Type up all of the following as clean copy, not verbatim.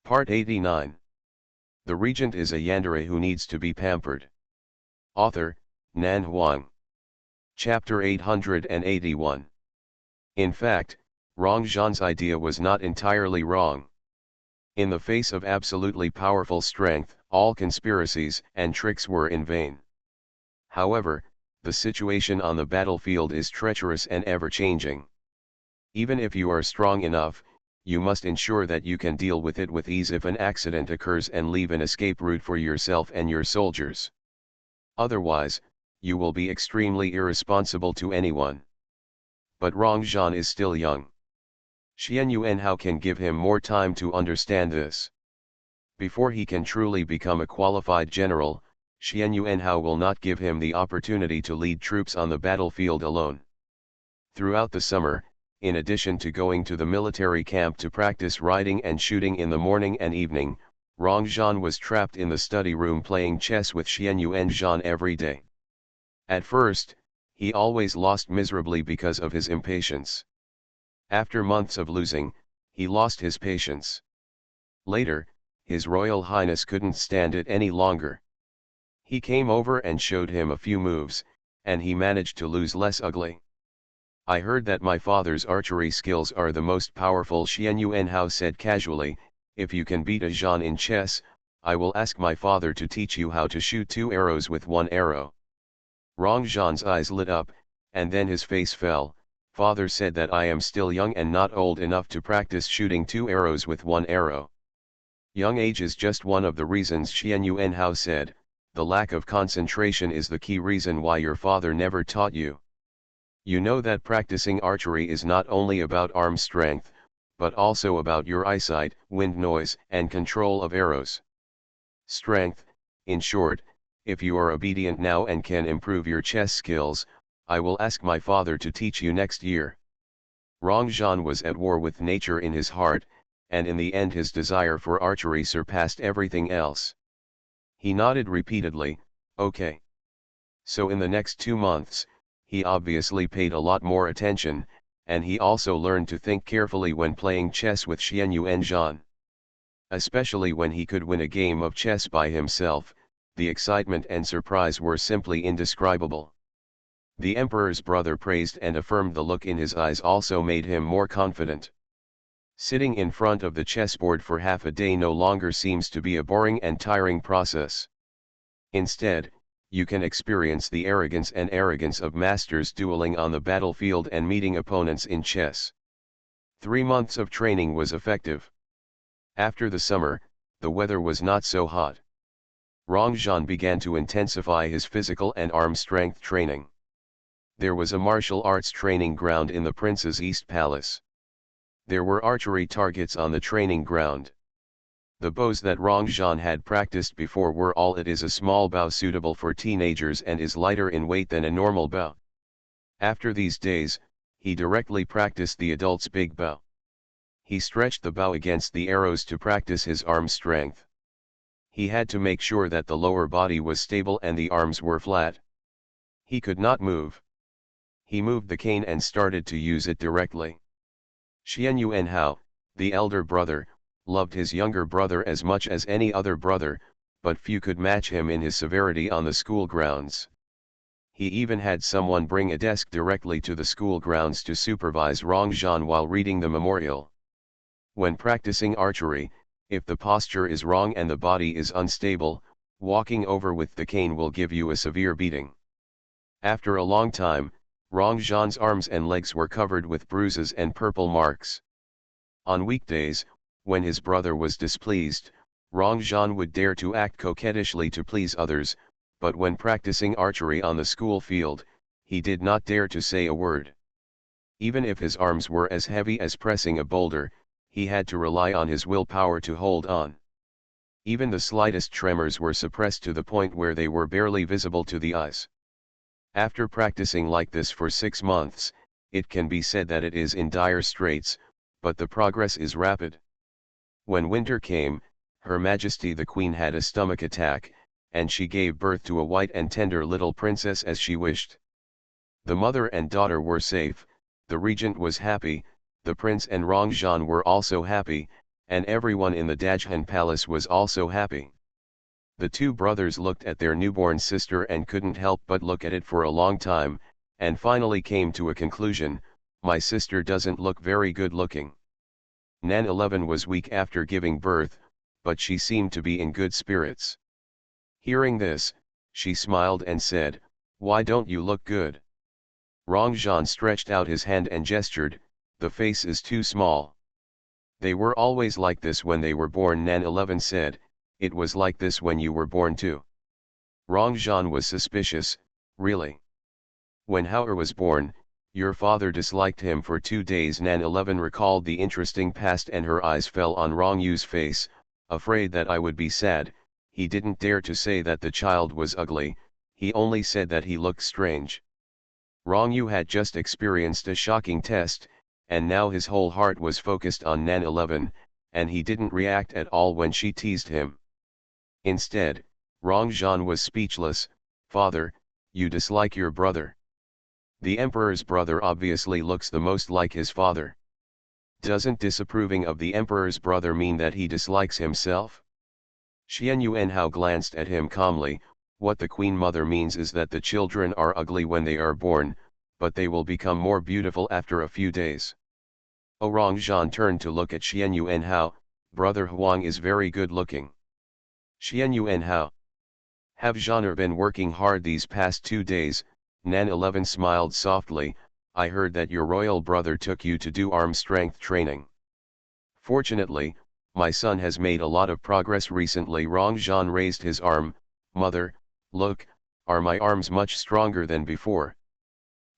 Part 89. The regent is a yandere who needs to be pampered. Author, Nan Huang. Chapter 881. In fact, Rong Zhan's idea was not entirely wrong. In the face of absolutely powerful strength, all conspiracies and tricks were in vain. However, the situation on the battlefield is treacherous and ever-changing. Even if you are strong enough, you must ensure that you can deal with it with ease if an accident occurs and leave an escape route for yourself and your soldiers. Otherwise, you will be extremely irresponsible to anyone. But Rong Zhan is still young. Xian Yuanhao can give him more time to understand this. Before he can truly become a qualified general, Xian Yuanhao will not give him the opportunity to lead troops on the battlefield alone. Throughout the summer, in addition to going to the military camp to practice riding and shooting in the morning and evening, Rong Zhan was trapped in the study room playing chess with Xian Yuanzhan every day. At first, he always lost miserably because of his impatience. After months of losing, he lost his patience. Later, His Royal Highness couldn't stand it any longer. He came over and showed him a few moves, and he managed to lose less ugly. I heard that my father's archery skills are the most powerful, Xian Yuanhao said casually. If you can beat a Zhan in chess, I will ask my father to teach you how to shoot 2 arrows with 1 arrow. Rong Zhan's eyes lit up, and then his face fell. Father said that I am still young and not old enough to practice shooting 2 arrows with 1 arrow. Young age is just one of the reasons, Xian Yuanhao said. The lack of concentration is the key reason why your father never taught you. You know that practicing archery is not only about arm strength, but also about your eyesight, wind noise, and control of arrows. Strength, in short. If you are obedient now and can improve your chess skills, I will ask my father to teach you next year. Rong Zhan was at war with nature in his heart, and in the end his desire for archery surpassed everything else. He nodded repeatedly, okay. So in the next 2 months, he obviously paid a lot more attention, and he also learned to think carefully when playing chess with Xian Yuanzhan. Especially when he could win a game of chess by himself, the excitement and surprise were simply indescribable. The emperor's brother praised and affirmed. The look in his eyes also made him more confident. Sitting in front of the chessboard for half a day no longer seems to be a boring and tiring process. Instead, you can experience the arrogance of masters dueling on the battlefield and meeting opponents in chess. 3 months of training was effective. After the summer, the weather was not so hot. Rong Zhan began to intensify his physical and arm strength training. There was a martial arts training ground in the prince's East Palace. There were archery targets on the training ground. The bows that Rong Zhan had practiced before were all it is: a small bow suitable for teenagers and is lighter in weight than a normal bow. After these days, he directly practiced the adult's big bow. He stretched the bow against the arrows to practice his arm strength. He had to make sure that the lower body was stable and the arms were flat. He could not move. He moved the cane and started to use it directly. Xian Yuanhao, the elder brother, loved his younger brother as much as any other brother, but few could match him in his severity on the school grounds. He even had someone bring a desk directly to the school grounds to supervise Rong Zhan while reading the memorial. When practicing archery, if the posture is wrong and the body is unstable, walking over with the cane will give you a severe beating. After a long time, Rong Zhan's arms and legs were covered with bruises and purple marks. On weekdays, when his brother was displeased, Rong Zhan would dare to act coquettishly to please others, but when practicing archery on the school field, he did not dare to say a word. Even if his arms were as heavy as pressing a boulder, he had to rely on his willpower to hold on. Even the slightest tremors were suppressed to the point where they were barely visible to the eyes. After practicing like this for 6 months, it can be said that it is in dire straits, but the progress is rapid. When winter came, Her Majesty the Queen had a stomach attack, and she gave birth to a white and tender little princess as she wished. The mother and daughter were safe, the regent was happy, the prince and Rong Zhan were also happy, and everyone in the Dajhan palace was also happy. The two brothers looked at their newborn sister and couldn't help but look at it for a long time, and finally came to a conclusion: my sister doesn't look very good looking. Nan 11 was weak after giving birth, but she seemed to be in good spirits. Hearing this, she smiled and said, "Why don't you look good?" Rongzhan stretched out his hand and gestured, "The face is too small." "They were always like this when they were born," Nan 11 said, "it was like this when you were born too." Rongzhan was suspicious. "Really? When Hauer was born, your father disliked him for 2 days." Nan 11 recalled the interesting past and her eyes fell on Rongyu's face. "Afraid that I would be sad, he didn't dare to say that the child was ugly, he only said that he looked strange." Rongyu had just experienced a shocking test, and now his whole heart was focused on Nan 11, and he didn't react at all when she teased him. Instead, Rongzhan was speechless. "Father, you dislike your brother? The emperor's brother obviously looks the most like his father. Doesn't disapproving of the emperor's brother mean that he dislikes himself?" Xian Yuanhao glanced at him calmly. "What the Queen Mother means is that the children are ugly when they are born, but they will become more beautiful after a few days." Rongzhan turned to look at Xian Yuanhao. "Brother Huang is very good looking." Xian Yuanhao: "Have Zhaner been working hard these past 2 days?" Nan 11 smiled softly. "I heard that your royal brother took you to do arm strength training." "Fortunately, my son has made a lot of progress recently." Rongzhan raised his arm. "Mother, look, are my arms much stronger than before?"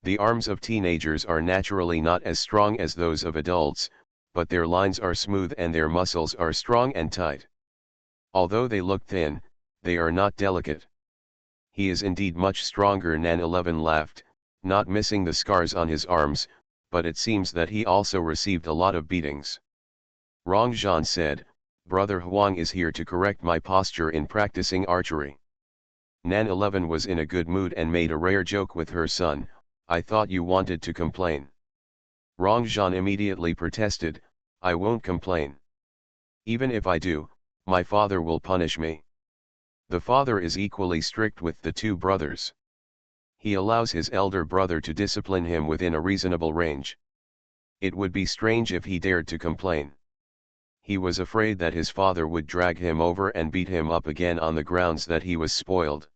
The arms of teenagers are naturally not as strong as those of adults, but their lines are smooth and their muscles are strong and tight. Although they look thin, they are not delicate. "He is indeed much stronger." Nan 11 laughed, not missing the scars on his arms, "but it seems that he also received a lot of beatings." Rongzhan said, "Brother Huang is here to correct my posture in practicing archery." Nan 11 was in a good mood and made a rare joke with her son. "I thought you wanted to complain." Rongzhan immediately protested, "I won't complain. Even if I do, my father will punish me." The father is equally strict with the two brothers. He allows his elder brother to discipline him within a reasonable range. It would be strange if he dared to complain. He was afraid that his father would drag him over and beat him up again on the grounds that he was spoiled.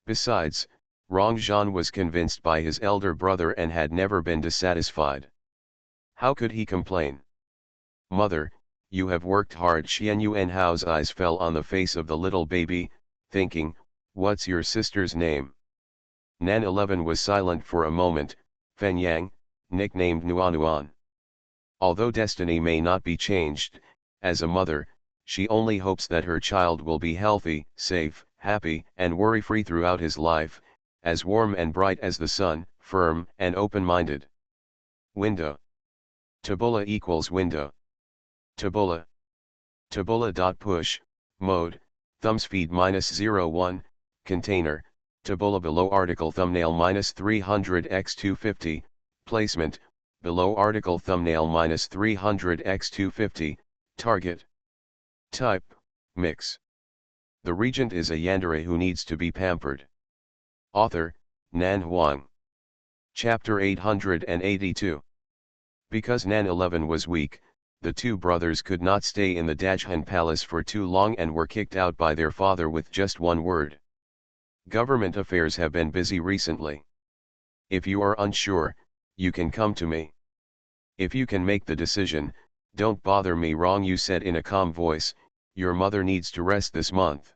Besides, Rongzhan was convinced by his elder brother and had never been dissatisfied. How could he complain? "Mother, you have worked hard." Xian Yuanhao's eyes fell on the face of the little baby, thinking, "What's your sister's name?" Nan 11 was silent for a moment. "Fen Yang, nicknamed Nuanuan." Although destiny may not be changed, as a mother, she only hopes that her child will be healthy, safe, happy, and worry-free throughout his life, as warm and bright as the sun, firm and open-minded. Window. Tabula equals window. Tabula. Tabula.push, mode, thumbspeed -01, container, tabula below article thumbnail -300x250, placement, below article thumbnail -300x250, target. Type, mix. The regent is a yandere who needs to be pampered. Author, Nan Huang. Chapter 882. Because Nan 11 was weak, the two brothers could not stay in the Dajhan palace for too long and were kicked out by their father with just one word. "Government affairs have been busy recently. If you are unsure, you can come to me. If you can make the decision, don't bother me." Rongyu said in a calm voice. "Your mother needs to rest this month.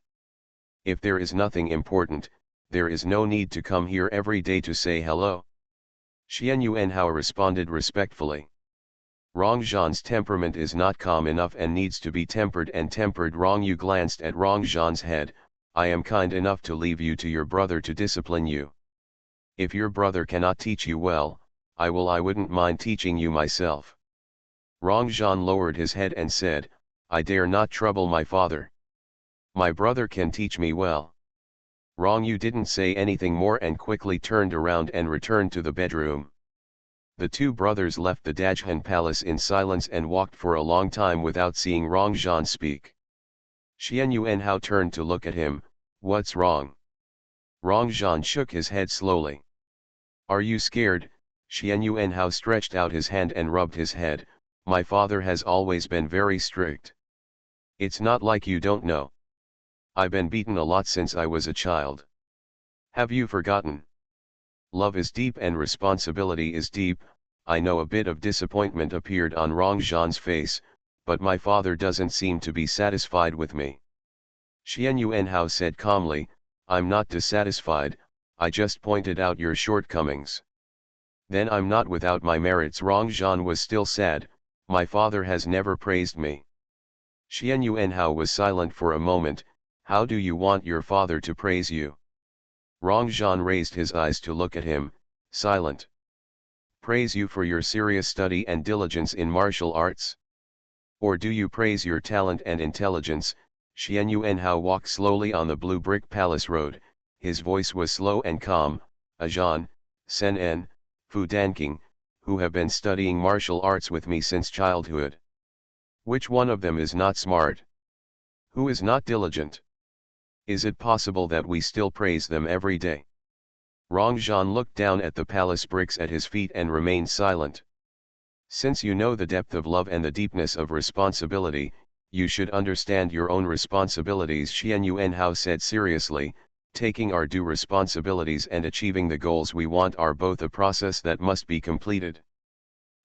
If there is nothing important, there is no need to come here every day to say hello." Xian Yuanhao responded respectfully. Rongzhan's temperament is not calm enough and needs to be tempered and tempered. Rongyu glanced at Rongzhan's head. "I am kind enough to leave you to your brother to discipline you. If your brother cannot teach you well, I wouldn't mind teaching you myself." Rongzhan lowered his head and said, "I dare not trouble my father. My brother can teach me well." Rongyu didn't say anything more and quickly turned around and returned to the bedroom. The two brothers left the Dajhan palace in silence and walked for a long time without seeing Rongzhan speak. Xian Yuanhao turned to look at him. What's wrong? Rongzhan shook his head slowly. Are you scared? Xian Yuanhao stretched out his hand and rubbed his head. My father has always been very strict. It's not like you don't know. I've been beaten a lot since I was a child. Have you forgotten? Love is deep and responsibility is deep. I know. A bit of disappointment appeared on Rongzhan's face, but my father doesn't seem to be satisfied with me. Xian Yuanhao said calmly, I'm not dissatisfied, I just pointed out your shortcomings. Then I'm not without my merits. Rongzhan was still sad. My father has never praised me. Xian Yuanhao was silent for a moment. How do you want your father to praise you? Rongzhan raised his eyes to look at him, silent. Praise you for your serious study and diligence in martial arts? Or do you praise your talent and intelligence? Xian Yuanhao walked slowly on the blue brick palace road. His voice was slow and calm. Ajan, Sen En, Fu Danking, who have been studying martial arts with me since childhood. Which one of them is not smart? Who is not diligent? Is it possible that we still praise them every day? Rongzhan looked down at the palace bricks at his feet and remained silent. Since you know the depth of love and the deepness of responsibility, you should understand your own responsibilities, Xian Yuanhao said seriously. Taking our due responsibilities and achieving the goals we want are both a process that must be completed.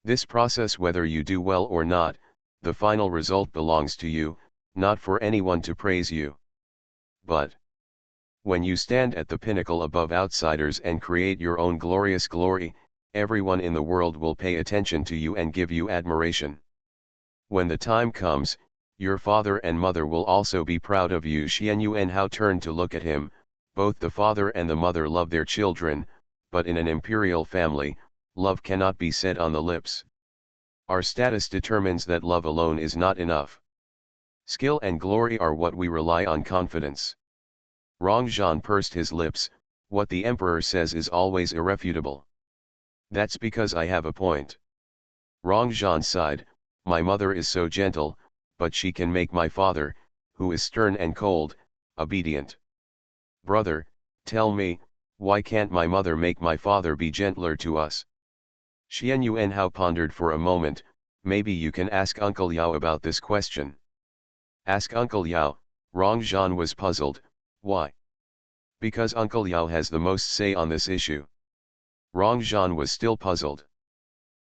This process, whether you do well or not, the final result belongs to you, not for anyone to praise you. But when you stand at the pinnacle above outsiders and create your own glorious glory, everyone in the world will pay attention to you and give you admiration. When the time comes, your father and mother will also be proud of you. Xian Yuanhao turned to look at him. Both the father and the mother love their children, but in an imperial family, love cannot be said on the lips. Our status determines that love alone is not enough. Skill and glory are what we rely on. Confidence. Rongzhan pursed his lips. What the emperor says is always irrefutable. That's because I have a point. Rongzhan sighed. My mother is so gentle, but she can make my father, who is stern and cold, obedient. Brother, tell me, why can't my mother make my father be gentler to us? Xian Yuanhao pondered for a moment. Maybe you can ask Uncle Yao about this question. Ask Uncle Yao. Rongzhan was puzzled. Why? Because Uncle Yao has the most say on this issue. Rongzhan was still puzzled.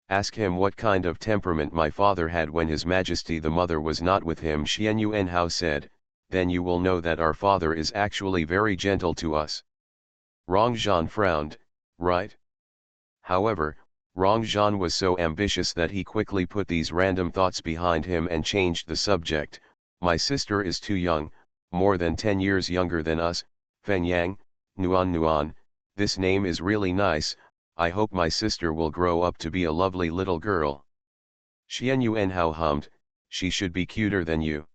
Ask him what kind of temperament my father had when His Majesty the Mother was not with him. Xian Yuanhao said, then you will know that our father is actually very gentle to us. Rongzhan frowned. Right? However, Rongzhan was so ambitious that he quickly put these random thoughts behind him and changed the subject. My sister is too young, more than 10 years younger than us. Fenyang, Nuan, this name is really nice. I hope my sister will grow up to be a lovely little girl. Xian Yuanhao hummed, she should be cuter than you.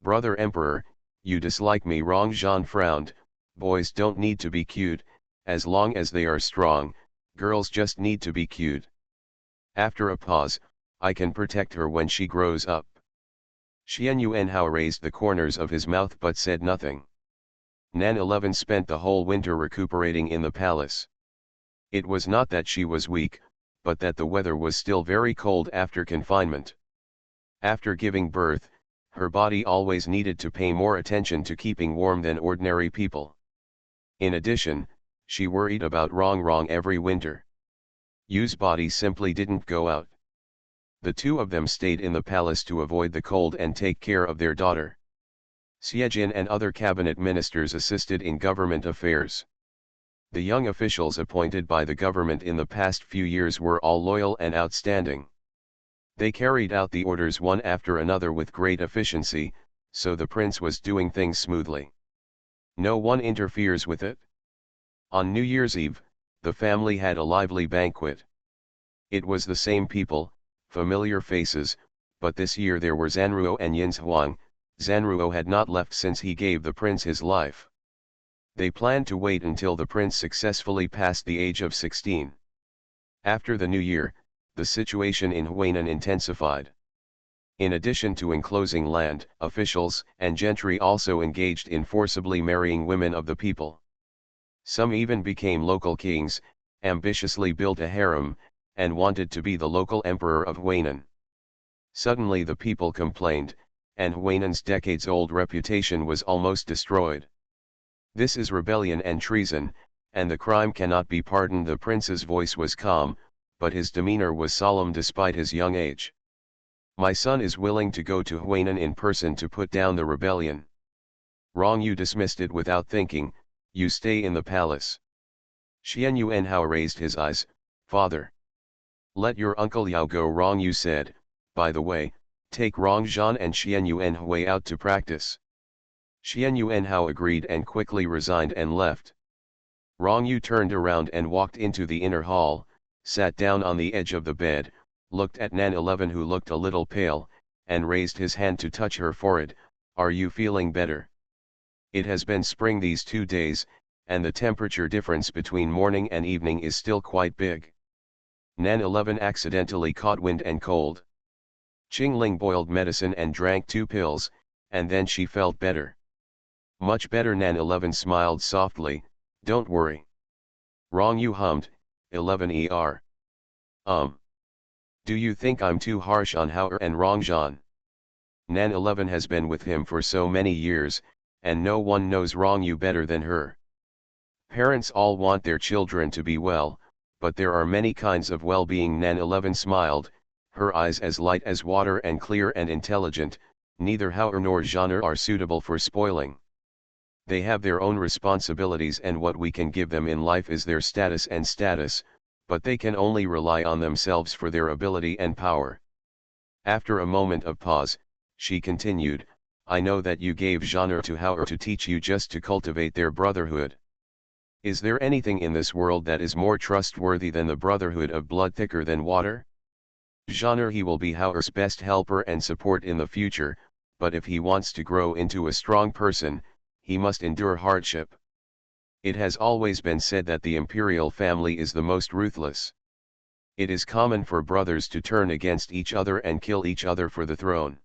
Brother Emperor, you dislike me. Rongzhan frowned. Boys don't need to be cute, as long as they are strong, girls just need to be cute. After a pause, I can protect her when she grows up. Xian Yuanhao raised the corners of his mouth but said nothing. Nan 11 spent the whole winter recuperating in the palace. It was not that she was weak, but that the weather was still very cold after confinement. After giving birth, her body always needed to pay more attention to keeping warm than ordinary people. In addition, she worried about Rong every winter. Yu's body simply didn't go out. The two of them stayed in the palace to avoid the cold and take care of their daughter. Xiejin and other cabinet ministers assisted in government affairs. The young officials appointed by the government in the past few years were all loyal and outstanding. They carried out the orders one after another with great efficiency, so the prince was doing things smoothly. No one interferes with it. On New Year's Eve, the family had a lively banquet. It was the same people, familiar faces, but this year there were Zanruo and Yinshuang. Zanruo had not left since he gave the prince his life. They planned to wait until the prince successfully passed the age of 16. After the new year, the situation in Huainan intensified. In addition to enclosing land, officials and gentry also engaged in forcibly marrying women of the people. Some even became local kings, ambitiously built a harem, and wanted to be the local emperor of Huainan. Suddenly the people complained, and Huainan's decades-old reputation was almost destroyed. This is rebellion and treason, and the crime cannot be pardoned. The prince's voice was calm, but his demeanor was solemn despite his young age. My son is willing to go to Huainan in person to put down the rebellion. Wrong, you dismissed it without thinking, you stay in the palace. Xian Yuanhao raised his eyes, Father. Let your uncle Yao go. Wrong, you said, by the way, take Rong Zhan and Xian Yuanhui out to practice. Xian Yuanhao agreed and quickly resigned and left. Rong Yu turned around and walked into the inner hall, sat down on the edge of the bed, looked at Nan 11 who looked a little pale, and raised his hand to touch her forehead. Are you feeling better? It has been spring these 2 days, and the temperature difference between morning and evening is still quite big. Nan 11 accidentally caught wind and cold. Qingling boiled medicine and drank 2 pills, and then she felt better. Much better. Nan 11 smiled softly, don't worry. Rong Yu hummed, 11 Do you think I'm too harsh on Hao and Rong Zhan? Nan 11 has been with him for so many years, and no one knows Rong Yu better than her. Parents all want their children to be well, but there are many kinds of well-being. Nan 11 smiled, her eyes as light as water and clear and intelligent. Neither Hao nor Zhan are suitable for spoiling. They have their own responsibilities, and what we can give them in life is their status and status, but they can only rely on themselves for their ability and power. After a moment of pause, she continued, I know that you gave Zhan to Hao to teach you just to cultivate their brotherhood. Is there anything in this world that is more trustworthy than the brotherhood of blood thicker than water? Zhan, he will be Hao's best helper and support in the future, but if he wants to grow into a strong person, he must endure hardship. It has always been said that the imperial family is the most ruthless. It is common for brothers to turn against each other and kill each other for the throne.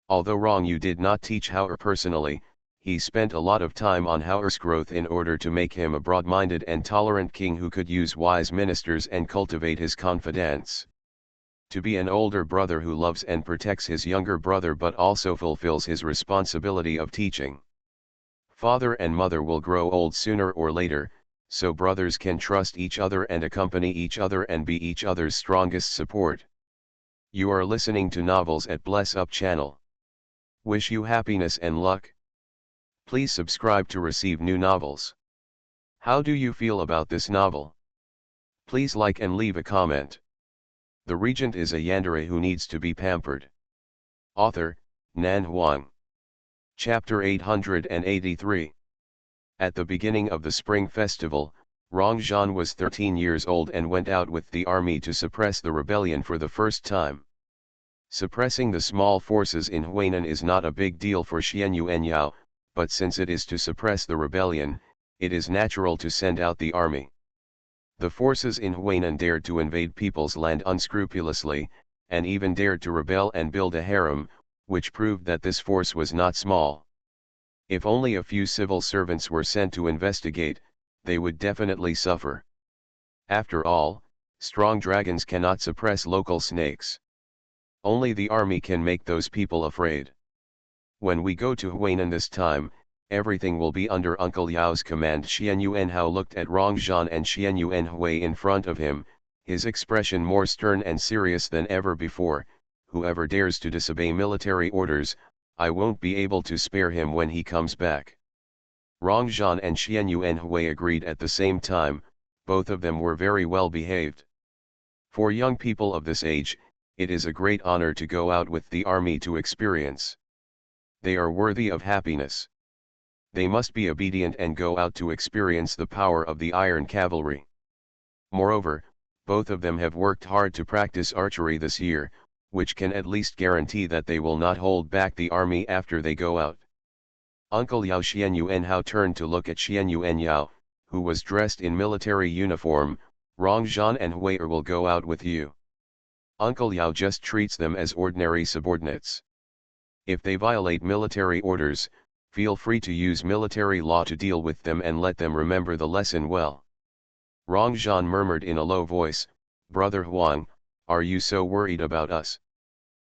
Although Rong Yu did not teach Hao personally, he spent a lot of time on Hao's growth in order to make him a broad-minded and tolerant king who could use wise ministers and cultivate his confidence. To be an older brother who loves and protects his younger brother but also fulfills his responsibility of teaching. Father and mother will grow old sooner or later, so brothers can trust each other and accompany each other and be each other's strongest support. You are listening to Novels at Bless Up channel. Wish you happiness and luck. Please subscribe to receive new novels. How do you feel about this novel? Please like and leave a comment. The regent is a yandere who needs to be pampered. Author, Nan Huang. Chapter 883. At the beginning of the spring festival, Rong Zhan was 13 years old and went out with the army to suppress the rebellion for the first time. Suppressing the small forces in Huainan is not a big deal for Xian Yuanyao, but since it is to suppress the rebellion, it is natural to send out the army. The forces in Huainan dared to invade people's land unscrupulously, and even dared to rebel and build a harem, which proved that this force was not small. If only a few civil servants were sent to investigate, they would definitely suffer. After all, strong dragons cannot suppress local snakes. Only the army can make those people afraid. When we go to Huainan this time, everything will be under Uncle Yao's command. Xian Yuanhao looked at Rong Zhan and Xian Yuanhui in front of him, his expression more stern and serious than ever before. Whoever dares to disobey military orders, I won't be able to spare him when he comes back. Rong Zhan and Xian Yuanhui agreed at the same time. Both of them were very well behaved. For young people of this age, it is a great honor to go out with the army to experience. They are worthy of happiness. They must be obedient and go out to experience the power of the iron cavalry. Moreover, both of them have worked hard to practice archery this year, which can at least guarantee that they will not hold back the army after they go out. Uncle Yao Xian Yuanhao turned to look at Xian Yuanyao, who was dressed in military uniform, Rongzhan and Hui'er will go out with you. Uncle Yao just treats them as ordinary subordinates. If they violate military orders, feel free to use military law to deal with them and let them remember the lesson well. Rongzhan murmured in a low voice, Brother Huang, are you so worried about us?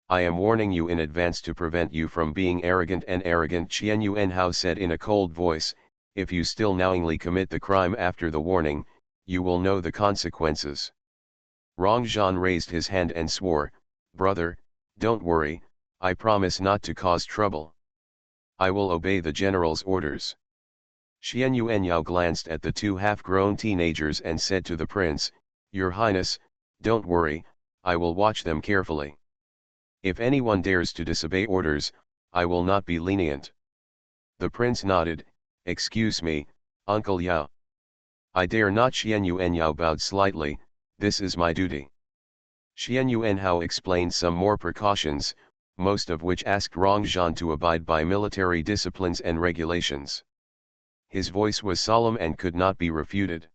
I am warning you in advance to prevent you from being arrogant, and arrogant. Qian Yuanhao said in a cold voice, if you still knowingly commit the crime after the warning, you will know the consequences. Rongzhan raised his hand and swore, Brother, don't worry, I promise not to cause trouble. I will obey the general's orders. Xian Yuanyao glanced at the two half-grown teenagers and said to the prince, Your Highness, don't worry, I will watch them carefully. If anyone dares to disobey orders, I will not be lenient. The prince nodded, Excuse me, Uncle Yao. I dare not. Xian Yuanyao bowed slightly, this is my duty. Xian Yuanhao explained some more precautions, most of which asked Rongzhan to abide by military disciplines and regulations. His voice was solemn and could not be refuted.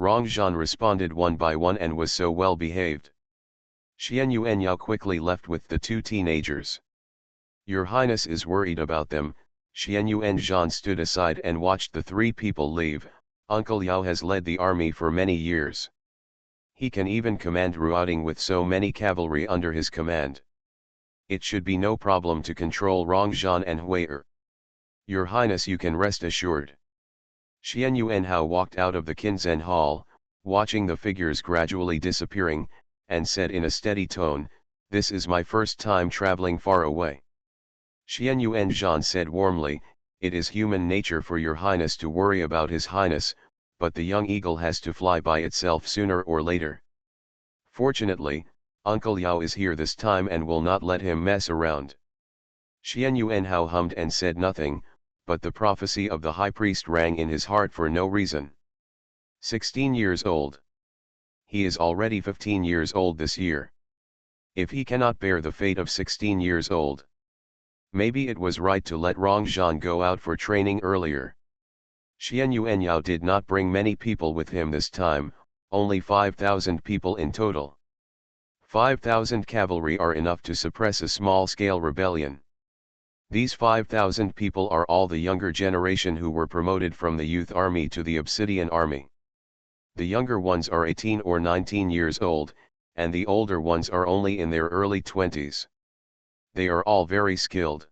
Rongzhan responded one by one and was so well behaved. Xian Yuanyao quickly left with the two teenagers. Your Highness is worried about them. Xian Yuanzhan stood aside and watched the three people leave. Uncle Yao has led the army for many years. He can even command routing with so many cavalry under his command. It should be no problem to control Rongzhan and Hui'er. Your Highness, you can rest assured. Xian Yuanhao walked out of the Qinzhen hall, watching the figures gradually disappearing, and said in a steady tone, This is my first time traveling far away. Xian Yuanzhan said warmly, It is human nature for your Highness to worry about His Highness, but the young eagle has to fly by itself sooner or later. Fortunately, Uncle Yao is here this time and will not let him mess around. Xian Yuanhao hummed and said nothing, but the prophecy of the high priest rang in his heart for no reason. 16 years old. He is already 15 years old this year. If he cannot bear the fate of 16 years old, maybe it was right to let Rongzhan go out for training earlier. Xian Yuanyao did not bring many people with him this time, only 5,000 people in total. 5,000 cavalry are enough to suppress a small-scale rebellion. These 5,000 people are all the younger generation who were promoted from the youth army to the obsidian army. The younger ones are 18 or 19 years old, and the older ones are only in their early 20s. They are all very skilled.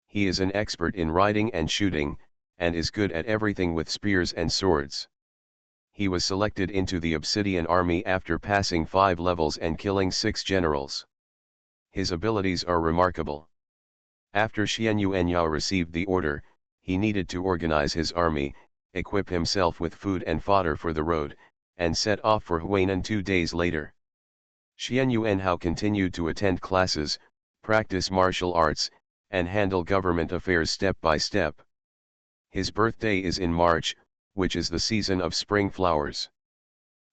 He is an expert in riding and shooting, and is good at everything with spears and swords. He was selected into the obsidian army after passing 5 levels and killing 6 generals. His abilities are remarkable. After Xian Yuanyao received the order, he needed to organize his army, equip himself with food and fodder for the road, and set off for Huainan 2 days later. Xian Yuanhao continued to attend classes, practice martial arts, and handle government affairs step by step. His birthday is in March, which is the season of spring flowers.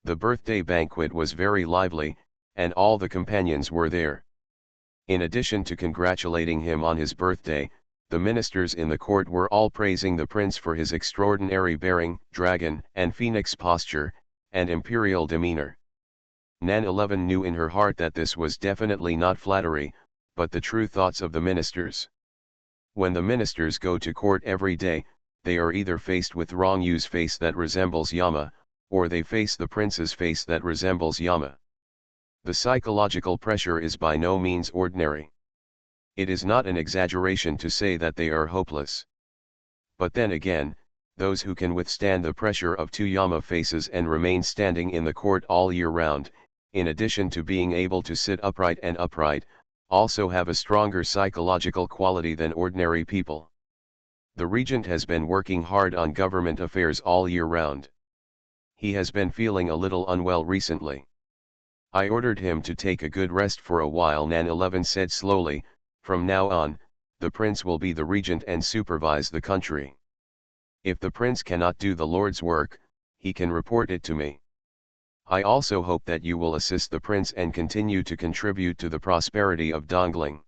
The birthday banquet was very lively, and all the companions were there. In addition to congratulating him on his birthday, the ministers in the court were all praising the prince for his extraordinary bearing, dragon and phoenix posture, and imperial demeanor. Nan 11 knew in her heart that this was definitely not flattery, but the true thoughts of the ministers. When the ministers go to court every day, they are either faced with Rong Yu's face that resembles Yama, or they face the prince's face that resembles Yama. The psychological pressure is by no means ordinary. It is not an exaggeration to say that they are hopeless. But then again, those who can withstand the pressure of 2 Yama faces and remain standing in the court all year round, in addition to being able to sit upright and upright, also have a stronger psychological quality than ordinary people. The regent has been working hard on government affairs all year round. He has been feeling a little unwell recently. I ordered him to take a good rest for a while, Nan 11 said slowly. From now on, the prince will be the regent and supervise the country. If the prince cannot do the Lord's work, he can report it to me. I also hope that you will assist the prince and continue to contribute to the prosperity of Dongling.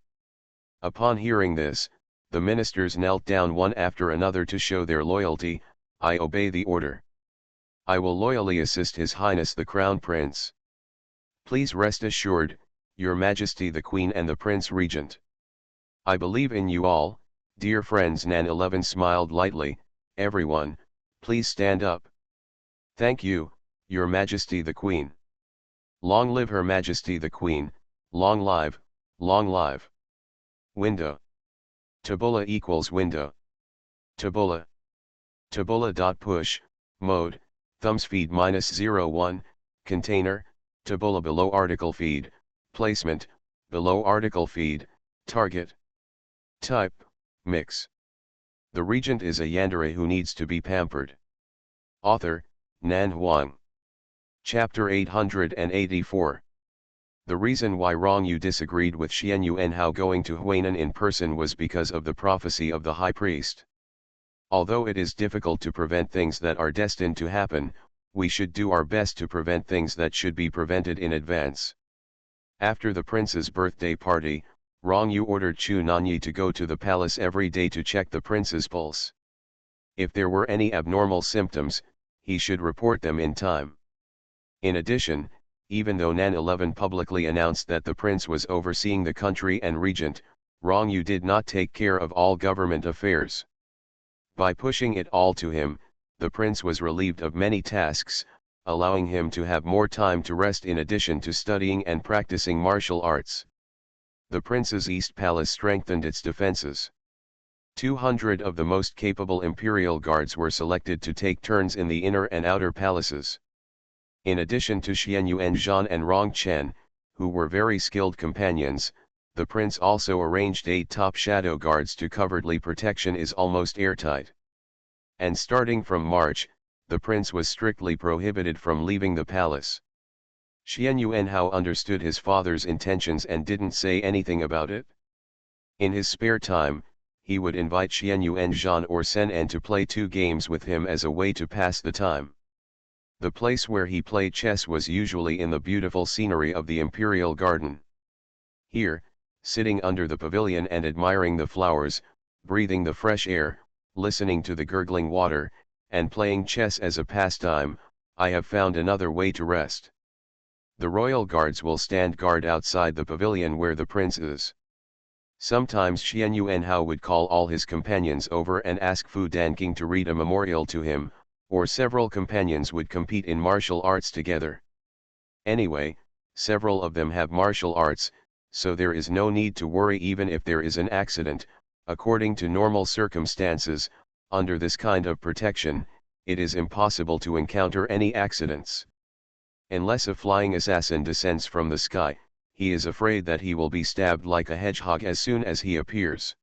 Upon hearing this, the ministers knelt down one after another to show their loyalty. I obey the order. I will loyally assist His Highness the Crown Prince. Please rest assured, Your Majesty the Queen and the Prince Regent. I believe in you all, dear friends. Nan 11 smiled lightly. Everyone, please stand up. Thank you, Your Majesty the Queen. Long live Her Majesty the Queen, long live, long live. Window. Tabula equals window. Tabula. Tabula.push, mode, thumbs feed -01, container, tabula below article feed, placement, below article feed, target. Type, mix. The regent is a yandere who needs to be pampered. Author, Nan Huang. Chapter 884. The reason why Rong Yu disagreed with Xian Yuanhao going to Huainan in person was because of the prophecy of the high priest. Although it is difficult to prevent things that are destined to happen, we should do our best to prevent things that should be prevented in advance. After the prince's birthday party, Rong Yu ordered Chu Nanyi to go to the palace every day to check the prince's pulse. If there were any abnormal symptoms, he should report them in time. In addition, even though Nan 11 publicly announced that the prince was overseeing the country and regent, Rong Yu did not take care of all government affairs. By pushing it all to him, the prince was relieved of many tasks, allowing him to have more time to rest in addition to studying and practicing martial arts. The prince's East Palace strengthened its defenses. 200 of the most capable imperial guards were selected to take turns in the inner and outer palaces. In addition to Xian Yuanzhan and Rong Chen, who were very skilled companions, the prince also arranged 8 top shadow guards to covertly protection is almost airtight. And starting from March, the prince was strictly prohibited from leaving the palace. Xian Yuanhao understood his father's intentions and didn't say anything about it. In his spare time, he would invite Xian Yuanzhan or Sen En to play 2 games with him as a way to pass the time. The place where he played chess was usually in the beautiful scenery of the imperial garden. Here, sitting under the pavilion and admiring the flowers, breathing the fresh air, listening to the gurgling water, and playing chess as a pastime, I have found another way to rest. The royal guards will stand guard outside the pavilion where the prince is. Sometimes Xian Yuanhao would call all his companions over and ask Fu Danqing to read a memorial to him, or several companions would compete in martial arts together. Anyway, several of them have martial arts, so there is no need to worry even if there is an accident. According to normal circumstances, under this kind of protection, it is impossible to encounter any accidents. Unless a flying assassin descends from the sky, he is afraid that he will be stabbed like a hedgehog as soon as he appears.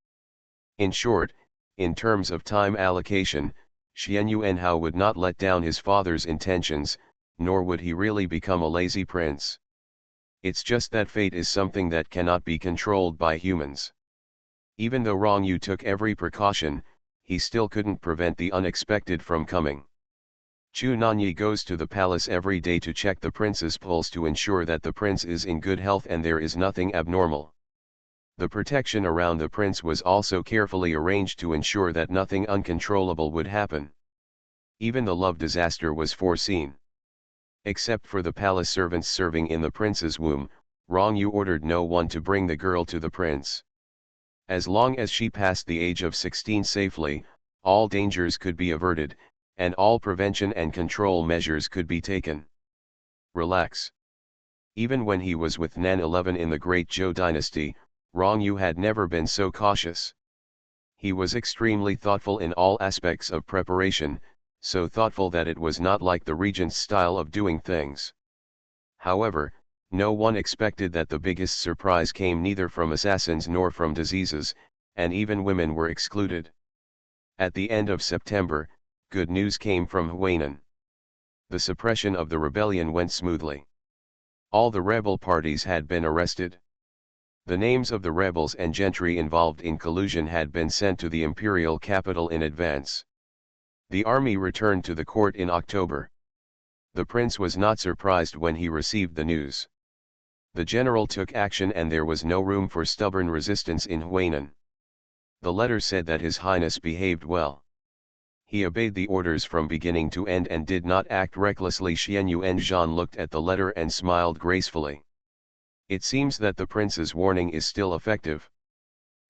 In short, in terms of time allocation, Xian Yuanhao would not let down his father's intentions, nor would he really become a lazy prince. It's just that fate is something that cannot be controlled by humans. Even though Rong Yu took every precaution, he still couldn't prevent the unexpected from coming. Chu Nanyi goes to the palace every day to check the prince's pulse to ensure that the prince is in good health and there is nothing abnormal. The protection around the prince was also carefully arranged to ensure that nothing uncontrollable would happen. Even the love disaster was foreseen. Except for the palace servants serving in the prince's womb, Rong Yu ordered no one to bring the girl to the prince. As long as she passed the age of 16 safely, all dangers could be averted, and all prevention and control measures could be taken. Relax. Even when he was with Nan 11 in the Great Zhou dynasty, Rong Yu had never been so cautious. He was extremely thoughtful in all aspects of preparation, so thoughtful that it was not like the regent's style of doing things. However, no one expected that the biggest surprise came neither from assassins nor from diseases, and even women were excluded. At the end of September, good news came from Huainan. The suppression of the rebellion went smoothly. All the rebel parties had been arrested. The names of the rebels and gentry involved in collusion had been sent to the imperial capital in advance. The army returned to the court in October. The prince was not surprised when he received the news. The general took action and there was no room for stubborn resistance in Huainan. The letter said that His Highness behaved well. He obeyed the orders from beginning to end and did not act recklessly. Xian Yuan Zhan looked at the letter and smiled gracefully. It seems that the prince's warning is still effective.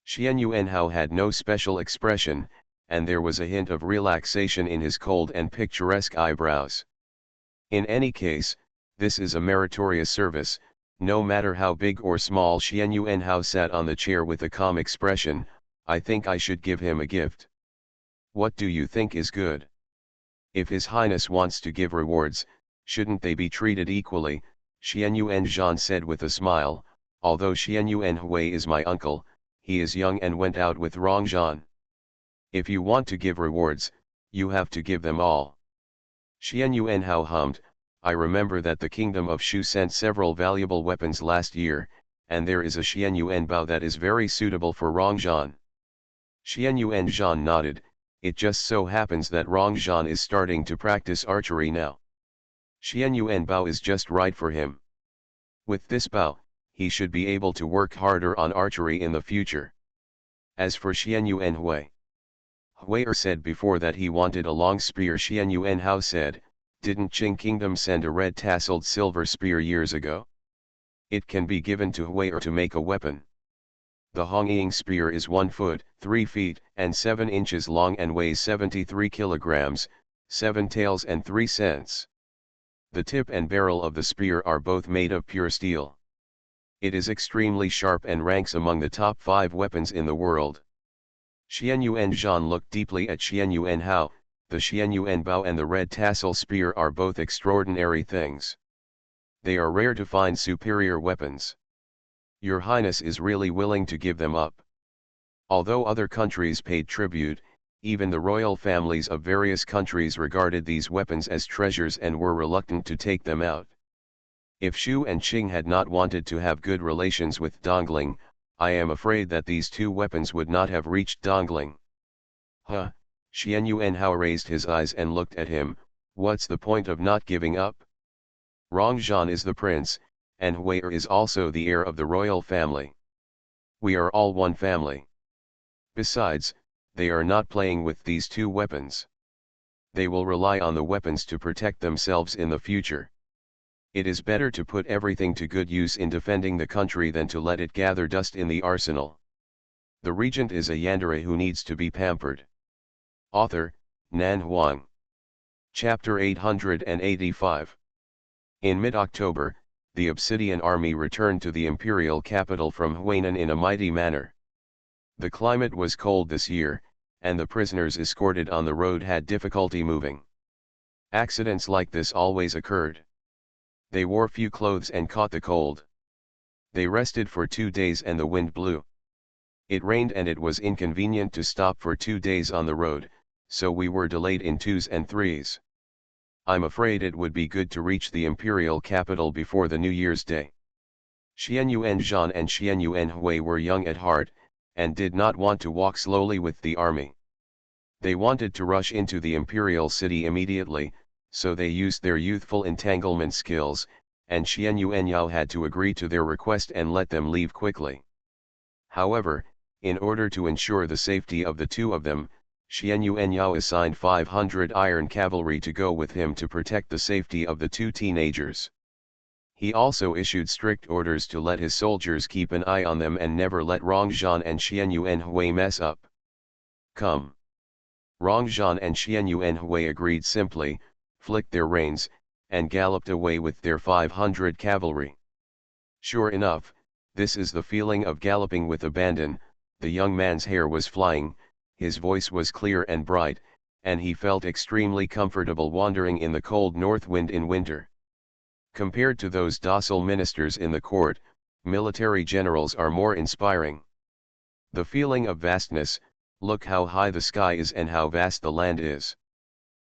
Xian Yuan Hao had no special expression, and there was a hint of relaxation in his cold and picturesque eyebrows. In any case, this is a meritorious service, no matter how big or small. Xian Yuan Hao sat on the chair with a calm expression. I think I should give him a gift. What do you think is good? If His Highness wants to give rewards, shouldn't they be treated equally? Xian Yuan Zhan said with a smile. Although Xian Yuan Hui is my uncle, he is young and went out with Rong Zhan. If you want to give rewards, you have to give them all. Xian Yuan Hao hummed. I remember that the kingdom of Shu sent several valuable weapons last year, and there is a Xian Yuan Bao that is very suitable for Rong Zhan. Xian Yuan Zhan nodded. It just so happens that Rong Zhan is starting to practice archery now. Xian Yuan Bao is just right for him. With this Bao, he should be able to work harder on archery in the future. As for Xian Yuan Hui, Huier said before that he wanted a long spear. Xian Yuan Hao said, didn't Qing Kingdom send a red tasseled silver spear years ago? It can be given to Huier to make a weapon. The Hongying spear is 1 foot, 3 feet, and 7 inches long and weighs 73 kilograms, 7 taels and 3 cents. The tip and barrel of the spear are both made of pure steel. It is extremely sharp and ranks among the top 5 weapons in the world. Xian Yuan Zhan looked deeply at Xian Yuan Hao. The Xian Yuan Bao and the red tassel spear are both extraordinary things. They are rare to find superior weapons. Your Highness is really willing to give them up. Although other countries paid tribute, even the royal families of various countries regarded these weapons as treasures and were reluctant to take them out. If Shu and Qing had not wanted to have good relations with Dongling, I am afraid that these 2 weapons would not have reached Dongling. Huh, Xian Yuan Hao raised his eyes and looked at him. What's the point of not giving up? Rong Zhan is the prince, and Huier is also the heir of the royal family. We are all one family. Besides, they are not playing with these 2 weapons. They will rely on the weapons to protect themselves in the future. It is better to put everything to good use in defending the country than to let it gather dust in the arsenal. The regent is a yandere who needs to be pampered. Author, Nan Huang. Chapter 885. In mid-October, the Obsidian army returned to the imperial capital from Huainan in a mighty manner. The climate was cold this year, and the prisoners escorted on the road had difficulty moving. Accidents like this always occurred. They wore few clothes and caught the cold. They rested for 2 days and the wind blew. It rained and it was inconvenient to stop for 2 days on the road, so we were delayed in 2s and 3s. I'm afraid it would be good to reach the imperial capital before the New Year's Day. Xian Yuan Zhan and Xian Yuan Hui were young at heart, and did not want to walk slowly with the army. They wanted to rush into the imperial city immediately, so they used their youthful entanglement skills, and Xian Yuan Yao had to agree to their request and let them leave quickly. However, in order to ensure the safety of the 2 of them, Xian Yuan Yao assigned 500 iron cavalry to go with him to protect the safety of the 2 teenagers. He also issued strict orders to let his soldiers keep an eye on them and never let Rong Zhan and Xian Yuan Hui mess up. Come. Rong Zhan and Xian Yuan Hui agreed simply, flicked their reins, and galloped away with their 500 cavalry. Sure enough, this is the feeling of galloping with abandon. The young man's hair was flying, his voice was clear and bright, and he felt extremely comfortable wandering in the cold north wind in winter. Compared to those docile ministers in the court, military generals are more inspiring. The feeling of vastness, look how high the sky is and how vast the land is.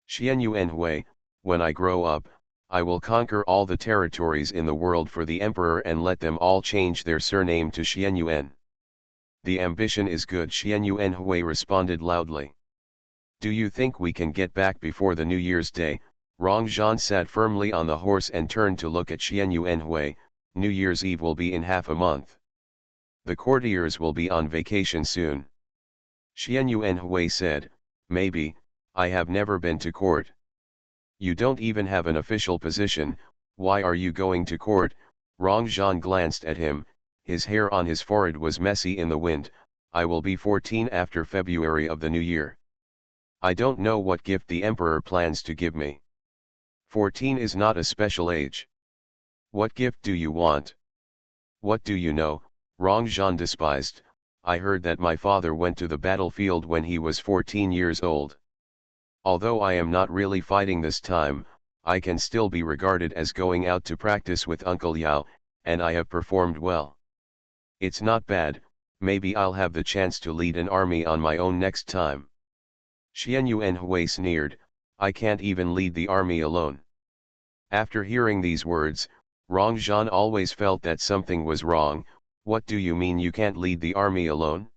Xian Yuan Hui, when I grow up, I will conquer all the territories in the world for the emperor and let them all change their surname to Xian Yuan. The ambition is good, Xian Yuan Hui responded loudly. Do you think we can get back before the New Year's Day? Rong Zhan sat firmly on the horse and turned to look at Xian Yuan Hui. New Year's Eve will be in half a month. The courtiers will be on vacation soon. Xian Yuan Hui said, maybe, I have never been to court. You don't even have an official position, why are you going to court? Rongzhan glanced at him, his hair on his forehead was messy in the wind. I will be 14 after February of the new year. I don't know what gift the emperor plans to give me. 14 is not a special age. What gift do you want? What do you know? Rongzhan despised. I heard that my father went to the battlefield when he was 14 years old. Although I am not really fighting this time, I can still be regarded as going out to practice with Uncle Yao, and I have performed well. It's not bad, maybe I'll have the chance to lead an army on my own next time. Xian Yuanhui sneered, I can't even lead the army alone. After hearing these words, Rongzhan always felt that something was wrong. What do you mean you can't lead the army alone?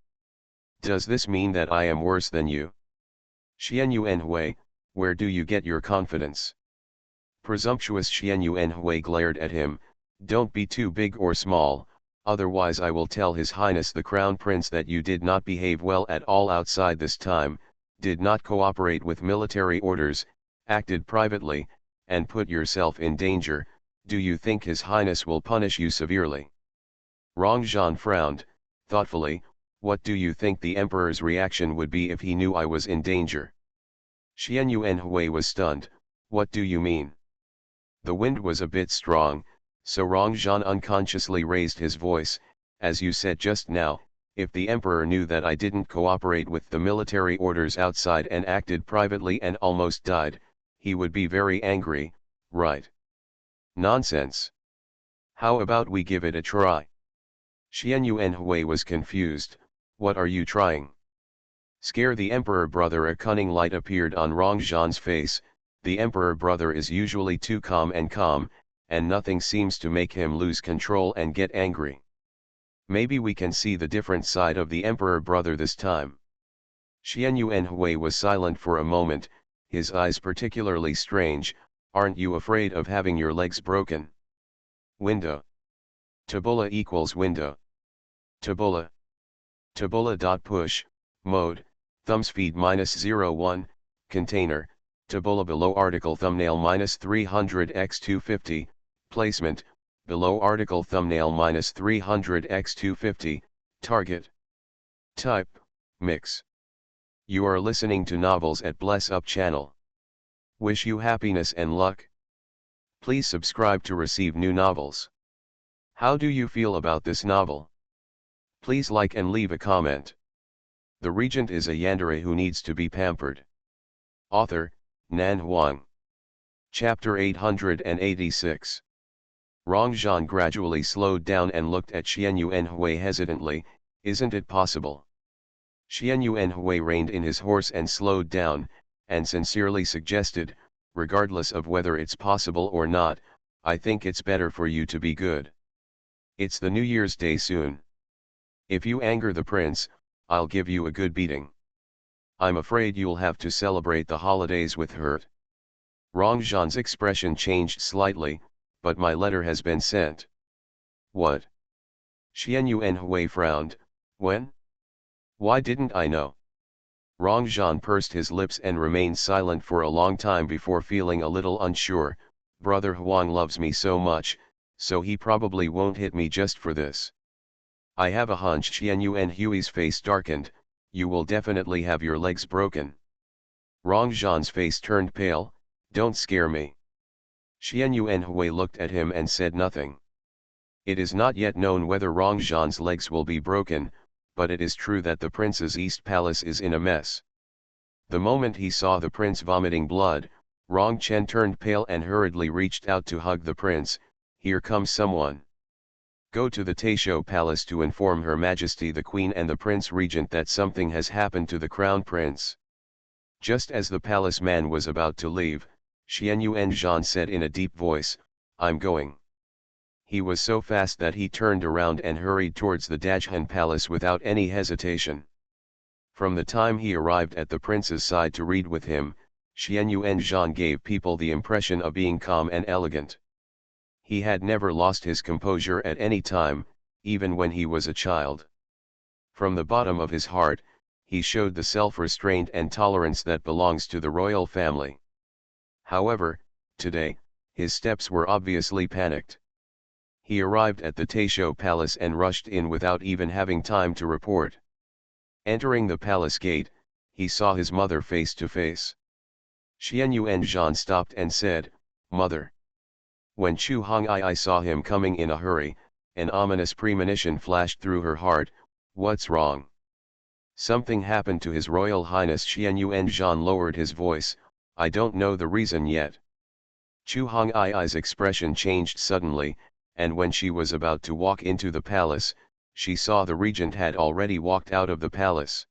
Does this mean that I am worse than you? Xian Yuanhui, where do you get your confidence? Presumptuous Xian Yuanhui glared at him, don't be too big or small, otherwise I will tell His Highness the Crown Prince that you did not behave well at all outside this time, did not cooperate with military orders, acted privately, and put yourself in danger. Do you think His Highness will punish you severely? Rongzhan frowned, thoughtfully, what do you think the Emperor's reaction would be if he knew I was in danger? Xian Yuanhui was stunned, what do you mean? The wind was a bit strong, so Rongzhan unconsciously raised his voice, as you said just now, if the Emperor knew that I didn't cooperate with the military orders outside and acted privately and almost died, he would be very angry, right? Nonsense. How about we give it a try? Xian Yuanhui was confused, what are you trying? Scare the Emperor brother. A cunning light appeared on Rongzhan's face. The Emperor brother is usually too calm, and nothing seems to make him lose control and get angry. Maybe we can see the different side of the Emperor brother this time. Xian Yuanhui was silent for a moment, his eyes particularly strange. Aren't you afraid of having your legs broken? Window. Tabula equals window. Tabula. Tabula.push, mode, thumbs feed -01, container, tabula below article thumbnail -300x250, placement, below article thumbnail -300x250, target. Type, mix. You are listening to novels at Bless Up channel. Wish you happiness and luck. Please subscribe to receive new novels. How do you feel about this novel? Please like and leave a comment. The regent is a yandere who needs to be pampered. Author, Nan Huang. Chapter 886. Rongzhan gradually slowed down and looked at Xian Yuanhui hesitantly, isn't it possible? Xian Yuanhui reined in his horse and slowed down, and sincerely suggested, regardless of whether it's possible or not, I think it's better for you to be good. It's the New Year's Day soon. If you anger the prince, I'll give you a good beating. I'm afraid you'll have to celebrate the holidays with hurt. Rongzhan's expression changed slightly, but my letter has been sent. What? Xian Yuanhui frowned, when? Why didn't I know? Rongzhan pursed his lips and remained silent for a long time before feeling a little unsure. Brother Huang loves me so much, so he probably won't hit me just for this. I have a hunch. Xian Yuanhui's face darkened, you will definitely have your legs broken. Rongzhan's face turned pale, don't scare me. Xian Yuanhui looked at him and said nothing. It is not yet known whether Rongzhan's legs will be broken, but it is true that the prince's East Palace is in a mess. The moment he saw the prince vomiting blood, Rongchen turned pale and hurriedly reached out to hug the prince. Here comes someone. Go to the Taisho Palace to inform Her Majesty the Queen and the Prince Regent that something has happened to the Crown Prince. Just as the palace man was about to leave, Xian Yuanzhan said in a deep voice, I'm going. He was so fast that he turned around and hurried towards the Dajhan Palace without any hesitation. From the time he arrived at the prince's side to read with him, Xian Yuanzhan gave people the impression of being calm and elegant. He had never lost his composure at any time, even when he was a child. From the bottom of his heart, he showed the self-restraint and tolerance that belongs to the royal family. However, today, his steps were obviously panicked. He arrived at the Taisho Palace and rushed in without even having time to report. Entering the palace gate, he saw his mother face to face. Xianyu and Zhan stopped and said, "Mother." When Chu Hongyi saw him coming in a hurry, an ominous premonition flashed through her heart. "What's wrong?" "Something happened to His Royal Highness." Xianyu and Zhan lowered his voice, "I don't know the reason yet." Chu Hongyi's expression changed suddenly, and when she was about to walk into the palace, she saw the regent had already walked out of the palace.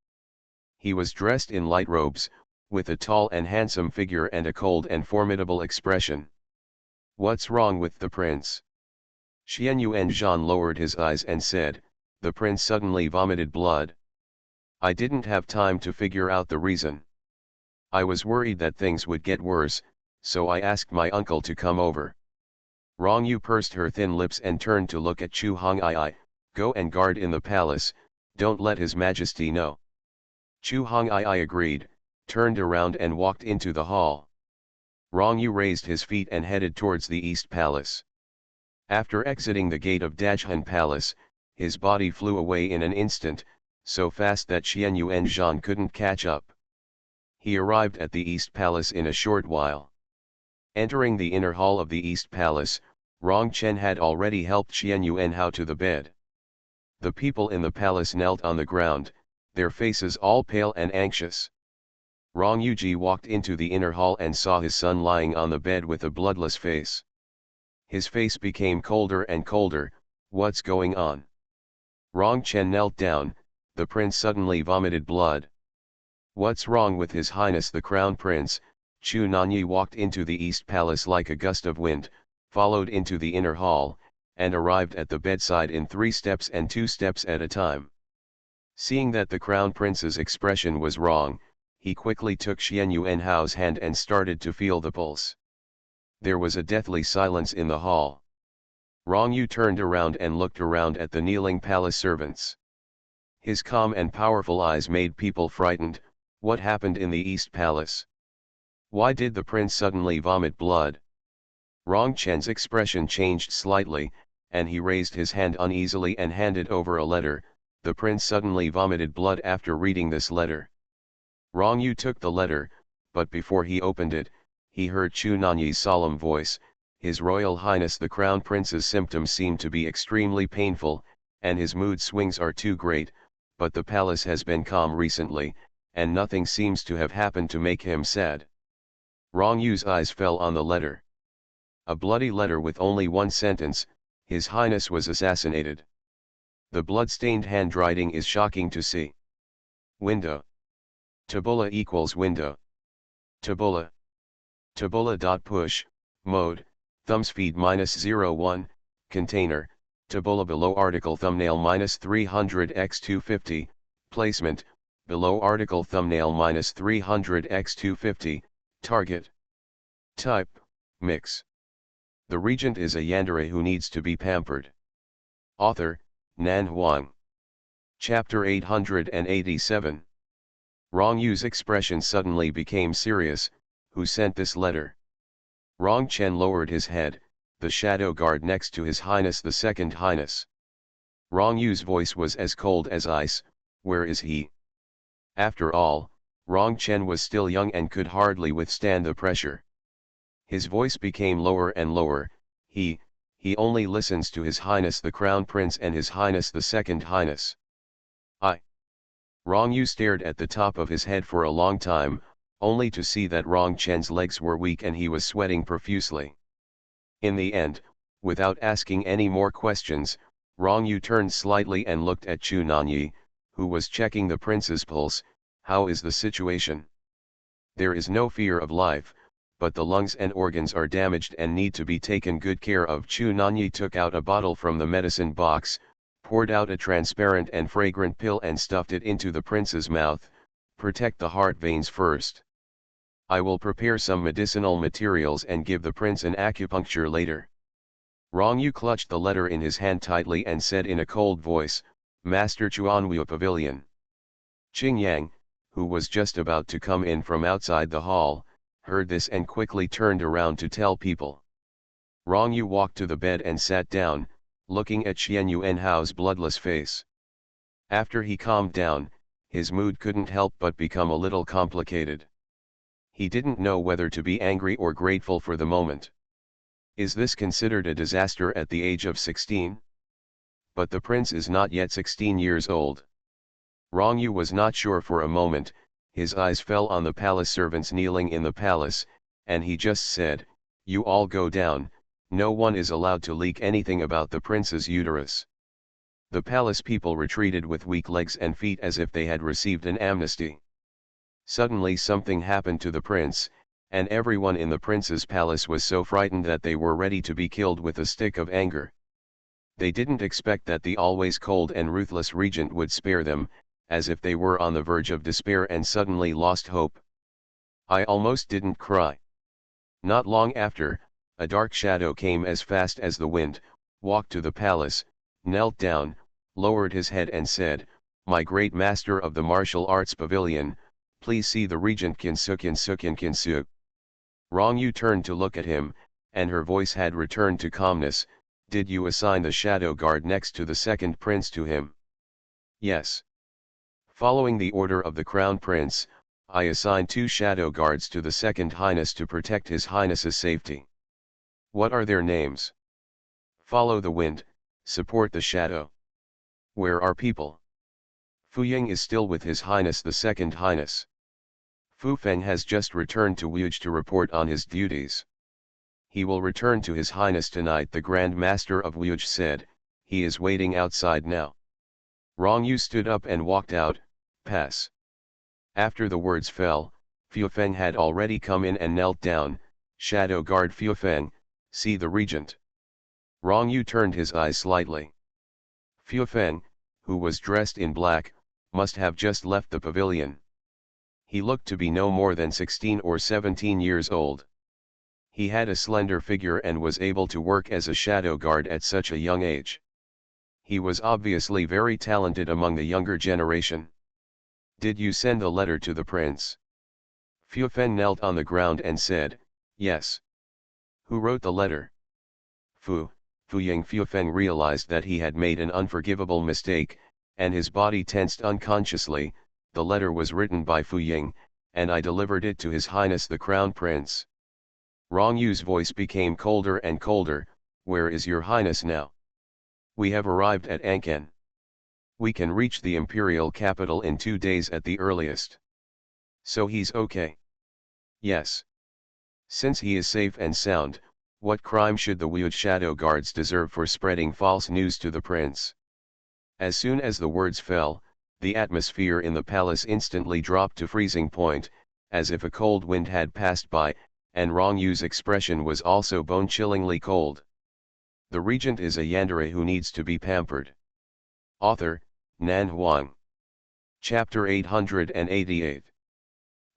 He was dressed in light robes, with a tall and handsome figure and a cold and formidable expression. "What's wrong with the prince?" Xianyu and Zhan lowered his eyes and said, "The prince suddenly vomited blood. I didn't have time to figure out the reason. I was worried that things would get worse, so I asked my uncle to come over." Rongyu pursed her thin lips and turned to look at Chu Hongyi. "Go and guard in the palace, don't let His Majesty know." Chu Hongyi agreed, turned around and walked into the hall. Rongyu raised his feet and headed towards the East Palace. After exiting the gate of Dajhan Palace, his body flew away in an instant, so fast that Xianyu and Zhan couldn't catch up. He arrived at the East Palace in a short while. Entering the inner hall of the East Palace, Rong Chen had already helped Xianyu and Hao to the bed. The people in the palace knelt on the ground, their faces all pale and anxious. Rong Yuji walked into the inner hall and saw his son lying on the bed with a bloodless face. His face became colder and colder. "What's going on?" Rong Chen knelt down. "The prince suddenly vomited blood." "What's wrong with His Highness the Crown Prince?" Chu Nanyi walked into the East Palace like a gust of wind, followed into the inner hall, and arrived at the bedside in 3 steps and 2 steps at a time. Seeing that the Crown Prince's expression was wrong, he quickly took Xianyu and Hao's hand and started to feel the pulse. There was a deathly silence in the hall. Rongyu turned around and looked around at the kneeling palace servants. His calm and powerful eyes made people frightened. What happened in the East Palace? Why did the prince suddenly vomit blood? Rong Chen's expression changed slightly, and he raised his hand uneasily and handed over a letter. "The prince suddenly vomited blood after reading this letter." Rongyu took the letter, but before he opened it, he heard Chu Nanyi's solemn voice. "His Royal Highness the Crown Prince's symptoms seem to be extremely painful, and his mood swings are too great, but the palace has been calm recently, and nothing seems to have happened to make him sad." Rongyu's eyes fell on the letter. A bloody letter with only one sentence: "His Highness was assassinated." The blood-stained handwriting is shocking to see. Window. Tabula equals window. Tabula. Tabula.push, mode, thumbs feed -01, container, tabula below article thumbnail -300x250, placement, below article thumbnail -300x250, target. Type, mix. The regent is a yandere who needs to be pampered. Author, Nan Huang. Chapter 887. Rongyu's expression suddenly became serious. Who sent this letter? Rong Chen lowered his head. The shadow guard next to His Highness the Second Highness. Rongyu's voice was as cold as ice. Where is he? After all, Rong Chen was still young and could hardly withstand the pressure. His voice became lower and lower. He only listens to His Highness the Crown Prince and His Highness the Second Highness. Rongyu stared at the top of his head for a long time, only to see that Rong Chen's legs were weak and he was sweating profusely. In the end, without asking any more questions, Rongyu turned slightly and looked at Chu Nanyi, who was checking the prince's pulse. How is the situation? There is no fear of life, but the lungs and organs are damaged and need to be taken good care of. Chu Nanyi took out a bottle from the medicine box, poured out a transparent and fragrant pill and stuffed it into the prince's mouth. Protect the heart veins first. I will prepare some medicinal materials and give the prince an acupuncture later. Rongyu clutched the letter in his hand tightly and said in a cold voice, Master Chuanwu Pavilion. Qing Yang, who was just about to come in from outside the hall, heard this and quickly turned around to tell people. Rong Yu walked to the bed and sat down, looking at Xian Yuanhao's bloodless face. After he calmed down, his mood couldn't help but become a little complicated. He didn't know whether to be angry or grateful for the moment. Is this considered a disaster at the age of 16? But the prince is not yet 16 years old. Rong Yu was not sure for a moment. His eyes fell on the palace servants kneeling in the palace, and he just said, "You all go down, no one is allowed to leak anything about the prince's uterus." The palace people retreated with weak legs and feet as if they had received an amnesty. Suddenly something happened to the prince, and everyone in the prince's palace was so frightened that they were ready to be killed with a stick of anger. They didn't expect that the always cold and ruthless regent would spare them, as if they were on the verge of despair and suddenly lost hope. I almost didn't cry. Not long after, a dark shadow came as fast as the wind, walked to the palace, knelt down, lowered his head and said, "My great master of the martial arts pavilion, please see the regent Kinsu Kinsu Kinsu." Rong Yu turned to look at him, and her voice had returned to calmness. "Did you assign the shadow guard next to the second prince to him?" "Yes. Following the order of the crown prince, I assigned 2 shadow guards to the second highness to protect his highness's safety." "What are their names?" "Follow the wind, support the shadow." "Where are people?" "Fu Ying is still with his highness the second highness. Fu Feng has just returned to Wuge to report on his duties. He will return to his highness tonight," the Grand Master of Wuge said. "He is waiting outside now." Rong Yu stood up and walked out. "Pass." After the words fell, Fu Feng had already come in and knelt down. "Shadow guard Fu Feng, see the regent." Rong Yu turned his eyes slightly. Fu Feng, who was dressed in black, must have just left the pavilion. He looked to be no more than 16 or 17 years old. He had a slender figure and was able to work as a shadow guard at such a young age. He was obviously very talented among the younger generation. "Did you send a letter to the prince?" Fu Feng knelt on the ground and said, "Yes." "Who wrote the letter?" Fu Ying." Fu Feng realized that he had made an unforgivable mistake, and his body tensed unconsciously. "The letter was written by Fu Ying, and I delivered it to His Highness the Crown Prince." Rong Yu's voice became colder and colder. "Where is your highness now?" "We have arrived at Anken. We can reach the imperial capital in 2 days at the earliest." "So he's okay?" "Yes. Since he is safe and sound, what crime should the Wuge shadow guards deserve for spreading false news to the prince?" As soon as the words fell, the atmosphere in the palace instantly dropped to freezing point, as if a cold wind had passed by, and Rong Yu's expression was also bone-chillingly cold. The regent is a yandere who needs to be pampered. Author, Nan Huang. Chapter 888.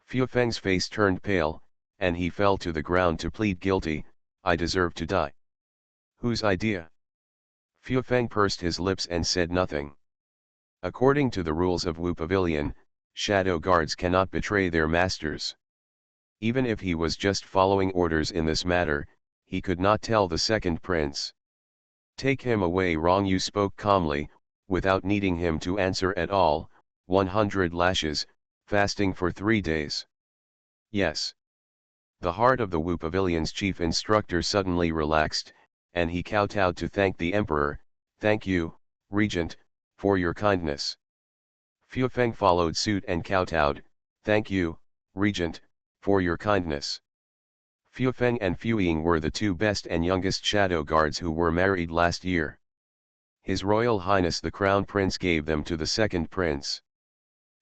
Fu Feng's face turned pale, and he fell to the ground to plead guilty. "I deserve to die." "Whose idea?" Fu Feng pursed his lips and said nothing. According to the rules of Wu Pavilion, shadow guards cannot betray their masters. Even if he was just following orders in this matter, he could not tell the second prince. "Take him away." Rong Yu spoke calmly, without needing him to answer at all. 100 lashes, fasting for 3 days. "Yes." The heart of the Wu Pavilion's chief instructor suddenly relaxed, and he kowtowed to thank the emperor. "Thank you, regent, for your kindness." Fu Feng followed suit and kowtowed. "Thank you, regent, for your kindness." Fu Feng and Fu Ying were the 2 best and youngest shadow guards who were married last year. His Royal Highness the Crown Prince gave them to the second prince.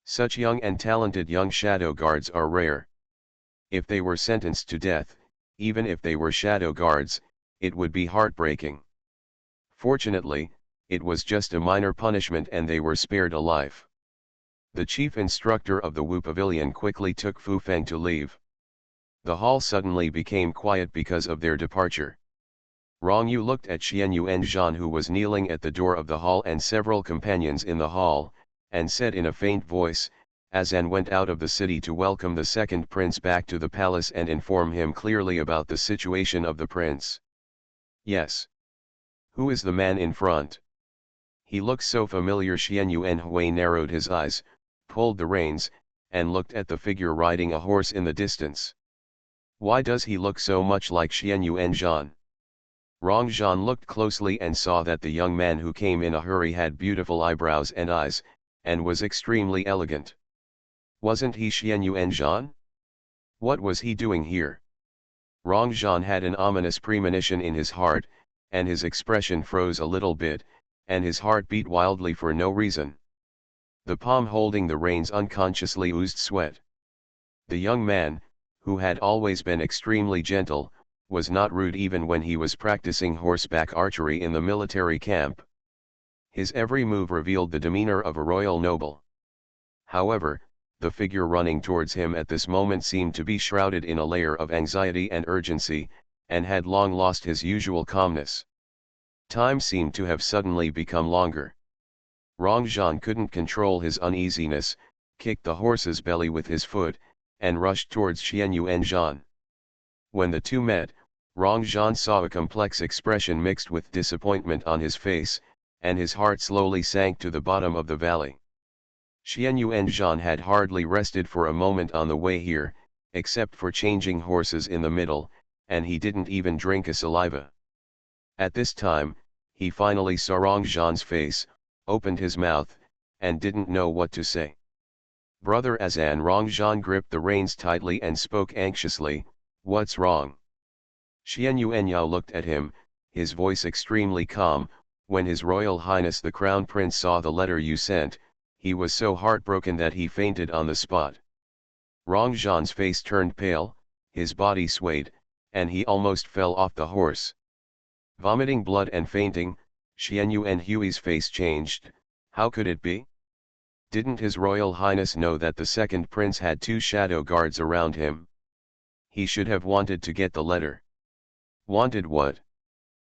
Such young and talented young shadow guards are rare. If they were sentenced to death, even if they were shadow guards, it would be heartbreaking. Fortunately, it was just a minor punishment and they were spared a life. The chief instructor of the Wu Pavilion quickly took Fu Feng to leave. The hall suddenly became quiet because of their departure. Rong Yu looked at Xian Yuanzhan, who was kneeling at the door of the hall, and several companions in the hall, and said in a faint voice, Azan went out of the city to welcome the second prince back to the palace and inform him clearly about the situation of the prince. Yes. Who is the man in front? He looks so familiar. Xian Yuanhui narrowed his eyes, pulled the reins, and looked at the figure riding a horse in the distance. Why does he look so much like Xian Yuanzhan? Rong Zhan looked closely and saw that the young man who came in a hurry had beautiful eyebrows and eyes, and was extremely elegant. Wasn't he Xian Yuanzhan? What was he doing here? Rong Zhan had an ominous premonition in his heart, and his expression froze a little bit, and his heart beat wildly for no reason. The palm holding the reins unconsciously oozed sweat. The young man, who had always been extremely gentle, was not rude even when he was practicing horseback archery in the military camp. His every move revealed the demeanor of a royal noble. However, the figure running towards him at this moment seemed to be shrouded in a layer of anxiety and urgency, and had long lost his usual calmness. Time seemed to have suddenly become longer. Rong Zhan couldn't control his uneasiness, kicked the horse's belly with his foot, and rushed towards Xian Yuanzhan. When the two met, Rong Zhan saw a complex expression mixed with disappointment on his face, and his heart slowly sank to the bottom of the valley. Xian Yuanzhan had hardly rested for a moment on the way here, except for changing horses in the middle, and he didn't even drink a saliva. At this time, he finally saw Rong Zhan's face, opened his mouth, and didn't know what to say. Brother Azan. Rong Zhan gripped the reins tightly and spoke anxiously, "What's wrong?" Xian Yuanyao looked at him, his voice extremely calm. "When His Royal Highness the Crown Prince saw the letter you sent, he was so heartbroken that he fainted on the spot." Rong Zhan's face turned pale, his body swayed, and he almost fell off the horse. Vomiting blood and fainting, Xian Yuanhui's face changed. How could it be? Didn't His Royal Highness know that the second prince had 2 shadow guards around him? He should have wanted to get the letter. Wanted what?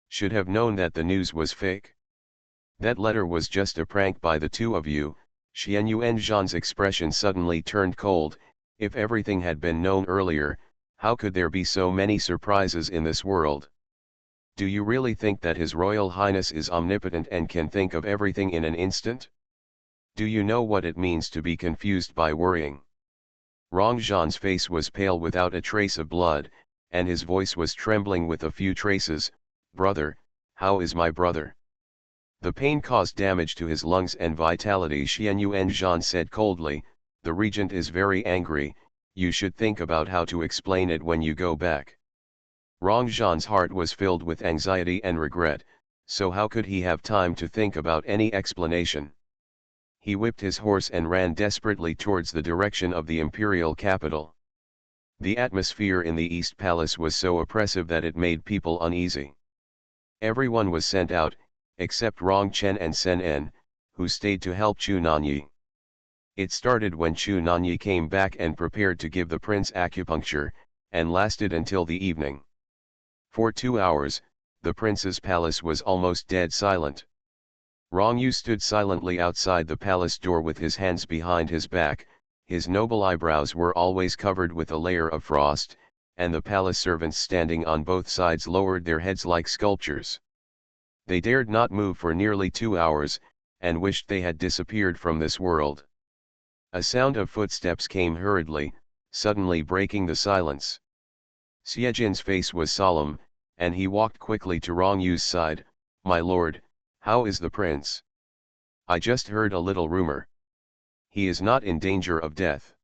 Should have known that the news was fake. That letter was just a prank by the two of you. Xian Yuanzhan's expression suddenly turned cold. If everything had been known earlier, how could there be so many surprises in this world? Do you really think that His Royal Highness is omnipotent and can think of everything in an instant? Do you know what it means to be confused by worrying? Rong Zhan's face was pale without a trace of blood, and his voice was trembling with a few traces. "Brother, how is my brother?" "The pain caused damage to his lungs and vitality," Xian Yuanzhan said coldly. "The regent is very angry. You should think about how to explain it when you go back." Rong Zhan's heart was filled with anxiety and regret, so how could he have time to think about any explanation? He whipped his horse and ran desperately towards the direction of the imperial capital. The atmosphere in the East Palace was so oppressive that it made people uneasy. Everyone was sent out, except Rong Chen and Sen En, who stayed to help Chu Nanyi. It started when Chu Nanyi came back and prepared to give the prince acupuncture, and lasted until the evening. For 2 hours, the prince's palace was almost dead silent. Rong Yu stood silently outside the palace door with his hands behind his back. His noble eyebrows were always covered with a layer of frost, and the palace servants standing on both sides lowered their heads like sculptures. They dared not move for nearly 2 hours, and wished they had disappeared from this world. A sound of footsteps came hurriedly, suddenly breaking the silence. Xiejin's face was solemn, and he walked quickly to Rong Yu's side. "My lord, how is the prince?" "I just heard a little rumor. He is not in danger of death."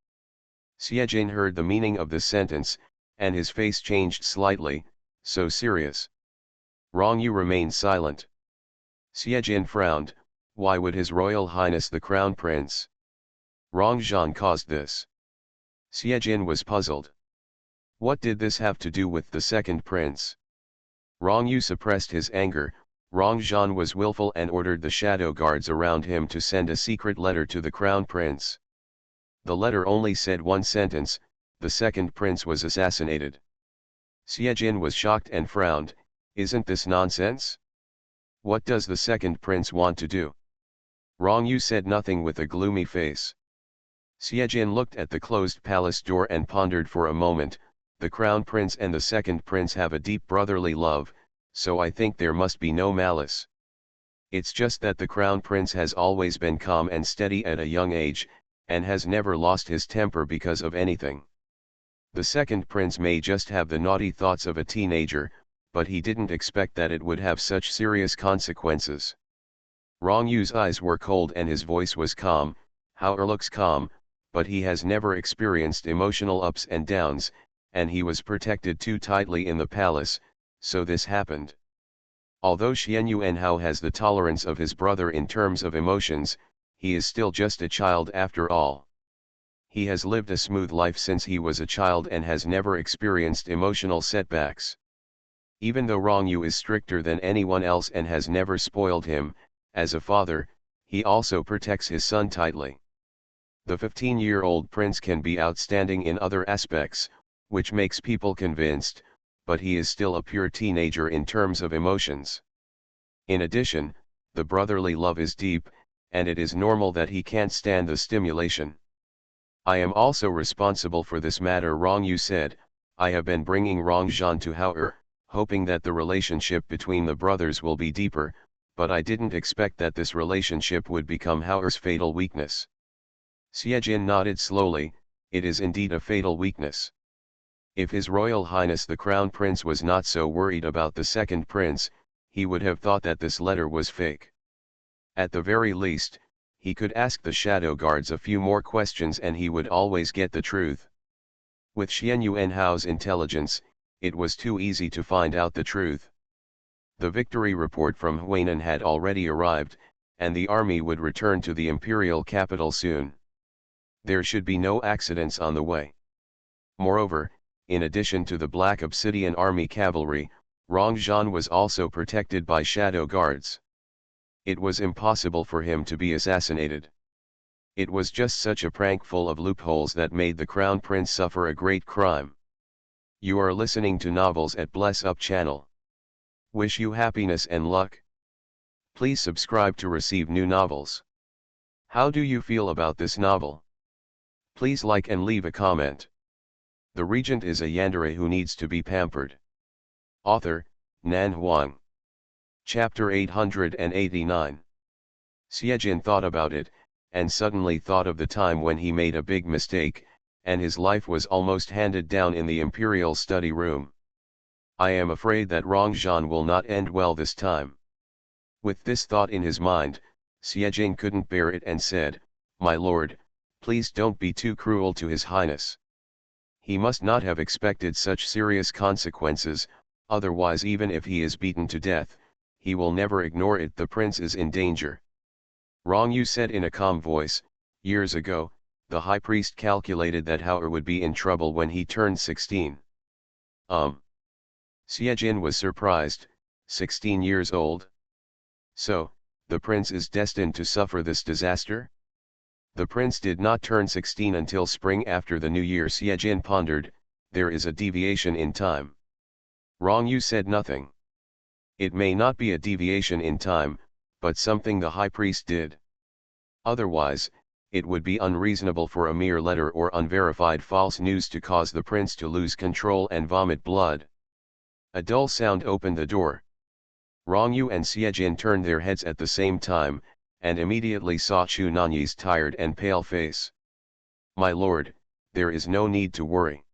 Xiejin heard the meaning of this sentence, and his face changed slightly, so serious. Rong Yu remained silent. Xiejin frowned. Why would His Royal Highness the Crown Prince? Rong Zhan caused this. Xiejin was puzzled. What did this have to do with the second prince? Rong Yu suppressed his anger. Rong Zhan was willful and ordered the shadow guards around him to send a secret letter to the Crown Prince. The letter only said one sentence: the second prince was assassinated. Xiejin was shocked and frowned. Isn't this nonsense? What does the second prince want to do? Rong Yu said nothing with a gloomy face. Xiejin looked at the closed palace door and pondered for a moment. The crown prince and the second prince have a deep brotherly love, so I think there must be no malice. It's just that the crown prince has always been calm and steady at a young age, and has never lost his temper because of anything. The second prince may just have the naughty thoughts of a teenager, but he didn't expect that it would have such serious consequences. Rong Yu's eyes were cold and his voice was calm. Hao looks calm, but he has never experienced emotional ups and downs, and he was protected too tightly in the palace, so this happened. Although Xianyuan Hao has the tolerance of his brother in terms of emotions, he is still just a child after all. He has lived a smooth life since he was a child and has never experienced emotional setbacks. Even though Rong Yu is stricter than anyone else and has never spoiled him, as a father, he also protects his son tightly. The 15-year-old prince can be outstanding in other aspects, which makes people convinced, but he is still a pure teenager in terms of emotions. In addition, the brotherly love is deep, and it is normal that he can't stand the stimulation. I am also responsible for this matter, Rong Yu said. I have been bringing Rong Zhan to Hao, hoping that the relationship between the brothers will be deeper, but I didn't expect that this relationship would become Hao's fatal weakness. Xiejin nodded slowly. It is indeed a fatal weakness. If His Royal Highness the Crown Prince was not so worried about the second prince, he would have thought that this letter was fake. At the very least, he could ask the shadow guards a few more questions and he would always get the truth. With Xianyuan Hao's intelligence, it was too easy to find out the truth. The victory report from Huainan had already arrived, and the army would return to the imperial capital soon. There should be no accidents on the way. Moreover, in addition to the Black Obsidian Army cavalry, Rong Zhan was also protected by shadow guards. It was impossible for him to be assassinated. It was just such a prank full of loopholes that made the Crown Prince suffer a great crime. You are listening to Novels at Bless Up channel. Wish you happiness and luck. Please subscribe to receive new novels. How do you feel about this novel? Please like and leave a comment. The regent is a yandere who needs to be pampered. Author, Nan Huang. Chapter 889. Xiejin thought about it, and suddenly thought of the time when he made a big mistake, and his life was almost handed down in the imperial study room. I am afraid that Rong Zhan will not end well this time. With this thought in his mind, Xiejin couldn't bear it and said, "My lord, please don't be too cruel to His Highness. He must not have expected such serious consequences, otherwise even if he is beaten to death, he will never ignore it. The prince is in danger." Rong Yu said in a calm voice, "Years ago, the high priest calculated that Hao would be in trouble when he turned 16. Xiejin was surprised. 16 years old? So, the prince is destined to suffer this disaster? The prince did not turn 16 until spring after the new year. Xiejin pondered. There is a deviation in time. Rong Yu said nothing. It may not be a deviation in time, but something the high priest did. Otherwise, it would be unreasonable for a mere letter or unverified false news to cause the prince to lose control and vomit blood. A dull sound opened the door. Rong Yu and Xiejin turned their heads at the same time, and immediately saw Chu Nanyi's tired and pale face. "My lord, there is no need to worry.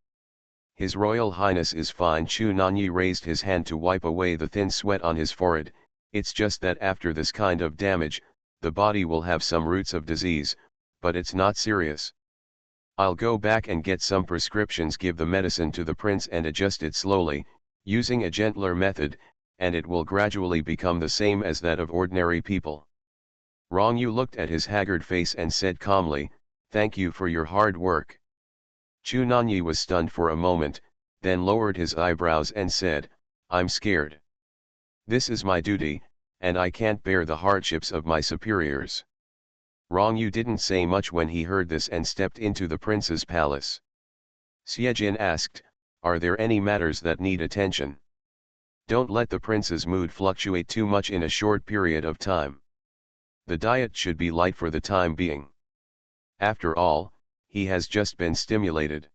His Royal Highness is fine." Chu Nanyi raised his hand to wipe away the thin sweat on his forehead. "It's just that after this kind of damage, the body will have some roots of disease, but it's not serious. I'll go back and get some prescriptions, give the medicine to the prince and adjust it slowly, using a gentler method, and it will gradually become the same as that of ordinary people." Rong Yu looked at his haggard face and said calmly, "Thank you for your hard work." Chu Nanyi was stunned for a moment, then lowered his eyebrows and said, "I'm scared. This is my duty, and I can't bear the hardships of my superiors." Rong Yu didn't say much when he heard this and stepped into the prince's palace. Xiejin asked, "Are there any matters that need attention? Don't let the prince's mood fluctuate too much in a short period of time. The diet should be light for the time being. After all, he has just been stimulated.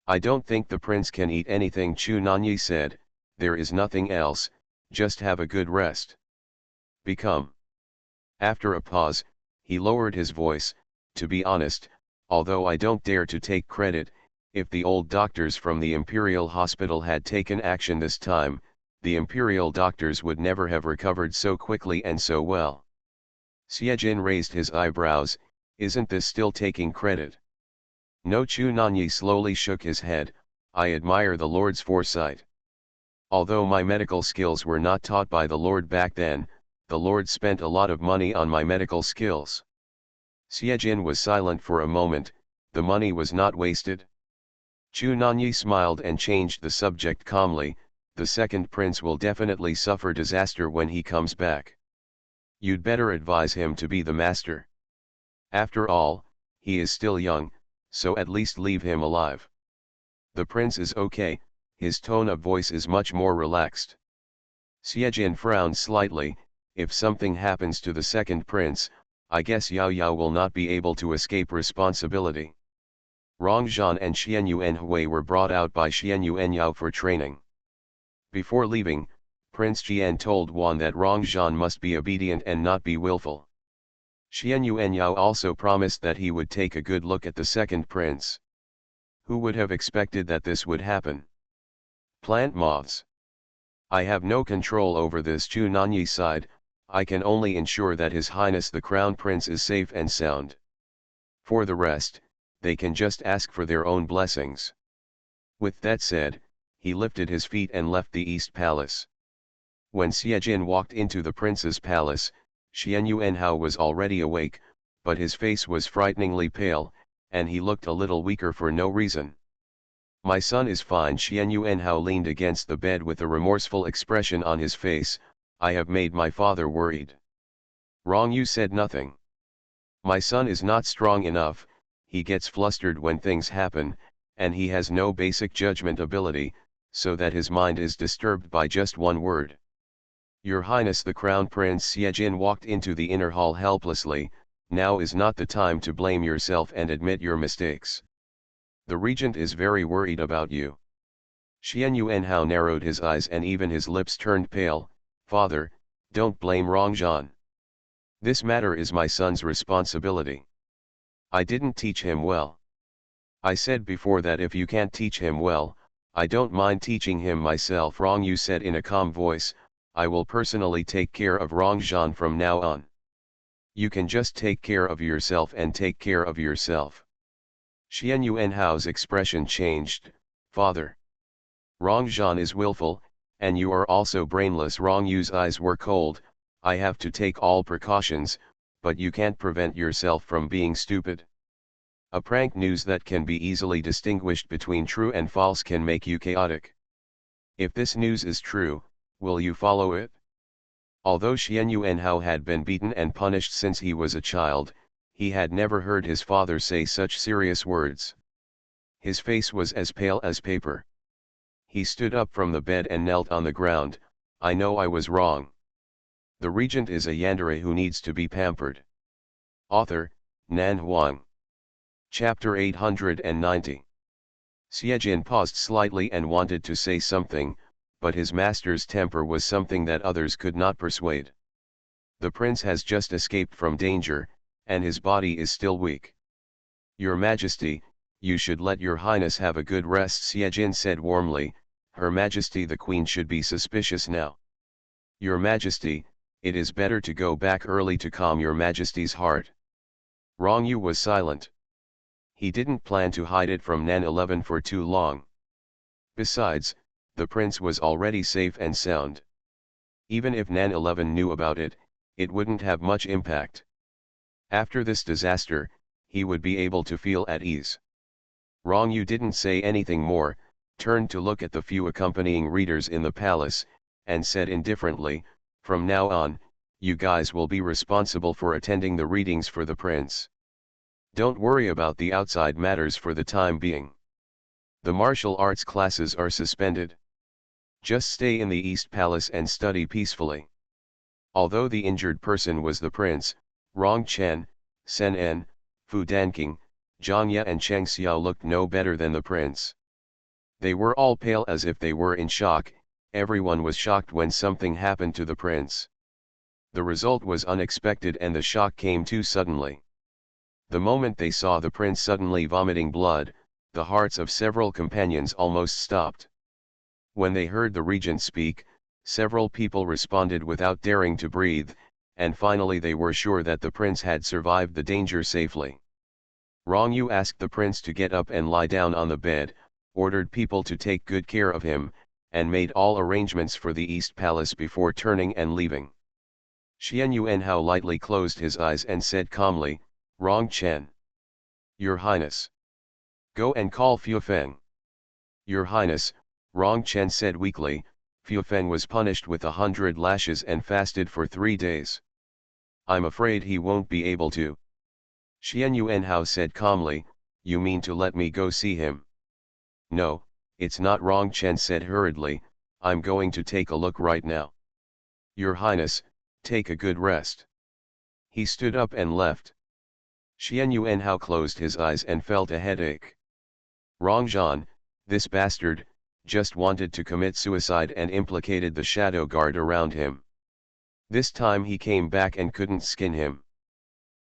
I don't think the prince can eat anything, Chu Nanyi said. There is nothing else, just have a good rest. Become. After a pause, he lowered his voice. To be honest, although I don't dare to take credit, if the old doctors from the Imperial Hospital had taken action this time, the Imperial doctors would never have recovered so quickly and so well. Xiejin raised his eyebrows. Isn't this still taking credit? No, Chu Nanyi slowly shook his head. I admire the Lord's foresight. Although my medical skills were not taught by the Lord back then, the Lord spent a lot of money on my medical skills. Xiejin was silent for a moment. The money was not wasted. Chu Nanyi smiled and changed the subject calmly. The second prince will definitely suffer disaster when he comes back. You'd better advise him to be the master. After all, he is still young, so at least leave him alive. The prince is okay, his tone of voice is much more relaxed. Xiejin frowned slightly. If something happens to the second prince, I guess Yao Yao will not be able to escape responsibility. Rong Zhan and Xian Yuanhui were brought out by Xian Yuanyao for training. Before leaving, Prince Jian told Wan that Rong Zhan must be obedient and not be willful. Xian Yuanyao also promised that he would take a good look at the second prince. Who would have expected that this would happen? Plant moths. I have no control over this, Chu Nanyi sighed. I can only ensure that His Highness the Crown Prince is safe and sound. For the rest, they can just ask for their own blessings. With that said, he lifted his feet and left the East Palace. When Xiejin walked into the prince's palace, Xian Yuanhao was already awake, but his face was frighteningly pale, and he looked a little weaker for no reason. My son is fine. Xian Yuanhao leaned against the bed with a remorseful expression on his face. I have made my father worried. Rong Yu said nothing. My son is not strong enough, he gets flustered when things happen, and he has no basic judgment ability, so that his mind is disturbed by just one word. Your Highness the Crown Prince. Xiejin walked into the inner hall helplessly. Now is not the time to blame yourself and admit your mistakes. The regent is very worried about you. Xian Yuanhao narrowed his eyes and even his lips turned pale. Father, don't blame Rong Zhan. This matter is my son's responsibility. I didn't teach him well. I said before that if you can't teach him well, I don't mind teaching him myself. Rong Yu said in a calm voice. I will personally take care of Rong Zhan from now on. You can just take care of yourself and take care of yourself. Xian Yuanhao's expression changed. Father. Rong Zhan is willful, and you are also brainless. Rong Yu's eyes were cold. I have to take all precautions, but you can't prevent yourself from being stupid. A prank news that can be easily distinguished between true and false can make you chaotic. If this news is true, will you follow it? Although Xian Yuanhao had been beaten and punished since he was a child, he had never heard his father say such serious words. His face was as pale as paper. He stood up from the bed and knelt on the ground. I know I was wrong. The regent is a yandere who needs to be pampered. Author, Nan Huang. Chapter 890. Xiejin paused slightly and wanted to say something, but his master's temper was something that others could not persuade. The prince has just escaped from danger, and his body is still weak. Your Majesty, you should let your Highness have a good rest, Xiejin said warmly. Her Majesty the Queen should be suspicious now. Your Majesty, it is better to go back early to calm your Majesty's heart. Rong Yu was silent. He didn't plan to hide it from Nan 11 for too long. Besides, the prince was already safe and sound. Even if Nan 11 knew about it, it wouldn't have much impact. After this disaster, he would be able to feel at ease. Rong Yu didn't say anything more, turned to look at the few accompanying readers in the palace, and said indifferently, from now on, you guys will be responsible for attending the readings for the prince. Don't worry about the outside matters for the time being. The martial arts classes are suspended. Just stay in the East Palace and study peacefully. Although the injured person was the prince, Rong Chen, Sen En, Fu Danking, Zhang Ye and Cheng Xiao looked no better than the prince. They were all pale as if they were in shock. Everyone was shocked when something happened to the prince. The result was unexpected and the shock came too suddenly. The moment they saw the prince suddenly vomiting blood, the hearts of several companions almost stopped. When they heard the regent speak, several people responded without daring to breathe, and finally they were sure that the prince had survived the danger safely. Rong Yu asked the prince to get up and lie down on the bed, ordered people to take good care of him, and made all arrangements for the East Palace before turning and leaving. Xian Yuanhao lightly closed his eyes and said calmly, "Rong Chen. Your Highness. Go and call Fu Feng." "Your Highness," Rong Chen said weakly, "Fu Feng was punished with 100 lashes and fasted for 3 days. I'm afraid he won't be able to." Xian Yuanhao said calmly, "You mean to let me go see him?" "No, it's not," Rong Chen said hurriedly, "I'm going to take a look right now." "Your Highness, take a good rest." He stood up and left. Xian Yuanhao closed his eyes and felt a headache. Rong Zhan, this bastard, just wanted to commit suicide and implicated the shadow guard around him. This time he came back and couldn't skin him.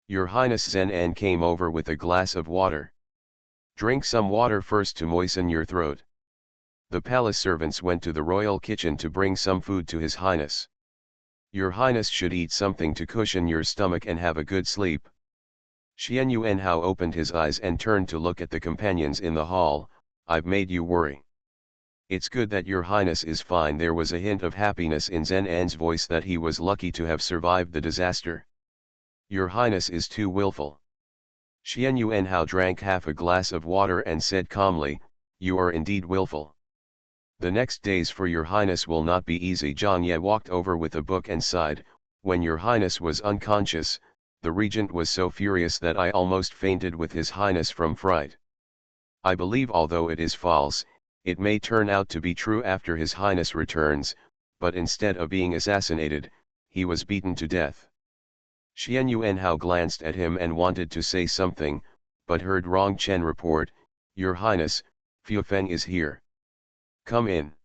"Your Highness," Zhen An came over with a glass of water. "Drink some water first to moisten your throat." The palace servants went to the royal kitchen to bring some food to His Highness. "Your Highness should eat something to cushion your stomach and have a good sleep." Xian Yuanhao opened his eyes and turned to look at the companions in the hall. "I've made you worry." "It's good that your Highness is fine." There was a hint of happiness in Zhen An's voice that he was lucky to have survived the disaster. "Your Highness is too willful." Xian Yuanhao drank half a glass of water and said calmly, "You are indeed willful. The next days for your Highness will not be easy." Zhang Ye walked over with a book and sighed, "When your Highness was unconscious, the regent was so furious that I almost fainted with His Highness from fright. I believe although it is false, it may turn out to be true after His Highness returns, but instead of being assassinated, he was beaten to death." Xian Yuanhao glanced at him and wanted to say something, but heard Rong Chen report, "Your Highness, Fu Feng is here. Come in."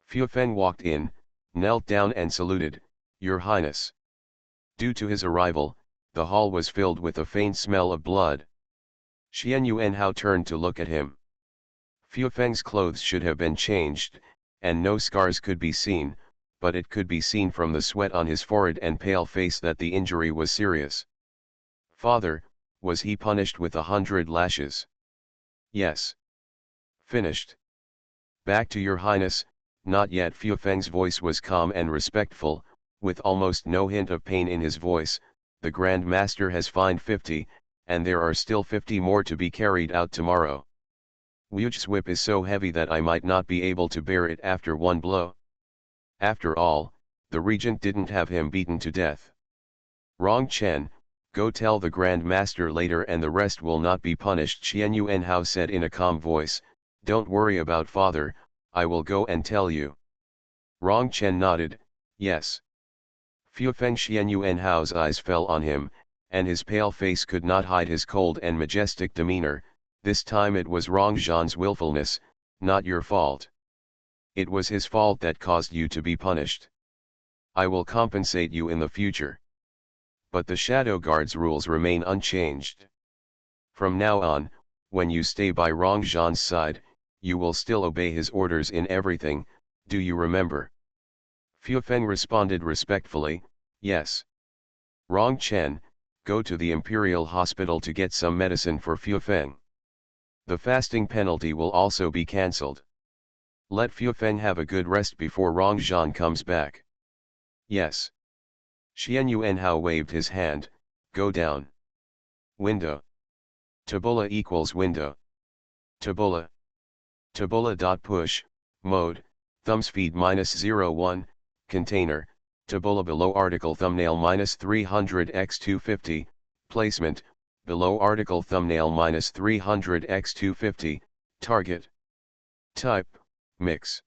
Fu Feng walked in, knelt down and saluted, "Your Highness." Due to his arrival, the hall was filled with a faint smell of blood. Xian Yuanhao turned to look at him. Fu Feng's clothes should have been changed, and no scars could be seen, but it could be seen from the sweat on his forehead and pale face that the injury was serious. "Father, was he punished with 100 lashes?" "Yes." "Finished?" "Back to your Highness." "Not yet." Fu Feng's voice was calm and respectful, with almost no hint of pain in his voice. "The Grand Master has fined 50, and there are still 50 more to be carried out tomorrow. Wu's whip is so heavy that I might not be able to bear it after one blow. After all, the regent didn't have him beaten to death." "Rong Chen, go tell the Grand Master later and the rest will not be punished." Xian Yuanhao said in a calm voice, "Don't worry about father, I will go and tell you." Rong Chen nodded, "Yes." Fu Feng Xian Yuanhao's eyes fell on him, and his pale face could not hide his cold and majestic demeanor. "This time it was Rong Zhan's willfulness, not your fault. It was his fault that caused you to be punished. I will compensate you in the future. But the Shadow Guard's rules remain unchanged. From now on, when you stay by Rong Zhan's side, you will still obey his orders in everything, do you remember?" Fu Feng responded respectfully, "Yes." "Rong Chen, go to the Imperial Hospital to get some medicine for Fu Feng. The fasting penalty will also be cancelled. Let Fu Feng have a good rest before Rong Zhan comes back." "Yes." Xian Yuanhao waved his hand, "Go down. Window. Tabula equals window. Tabula. Tabula.push, mode, thumbspeed -01, container, tabula below article thumbnail -300x250, placement, below article thumbnail -300x250, target. Type, mix.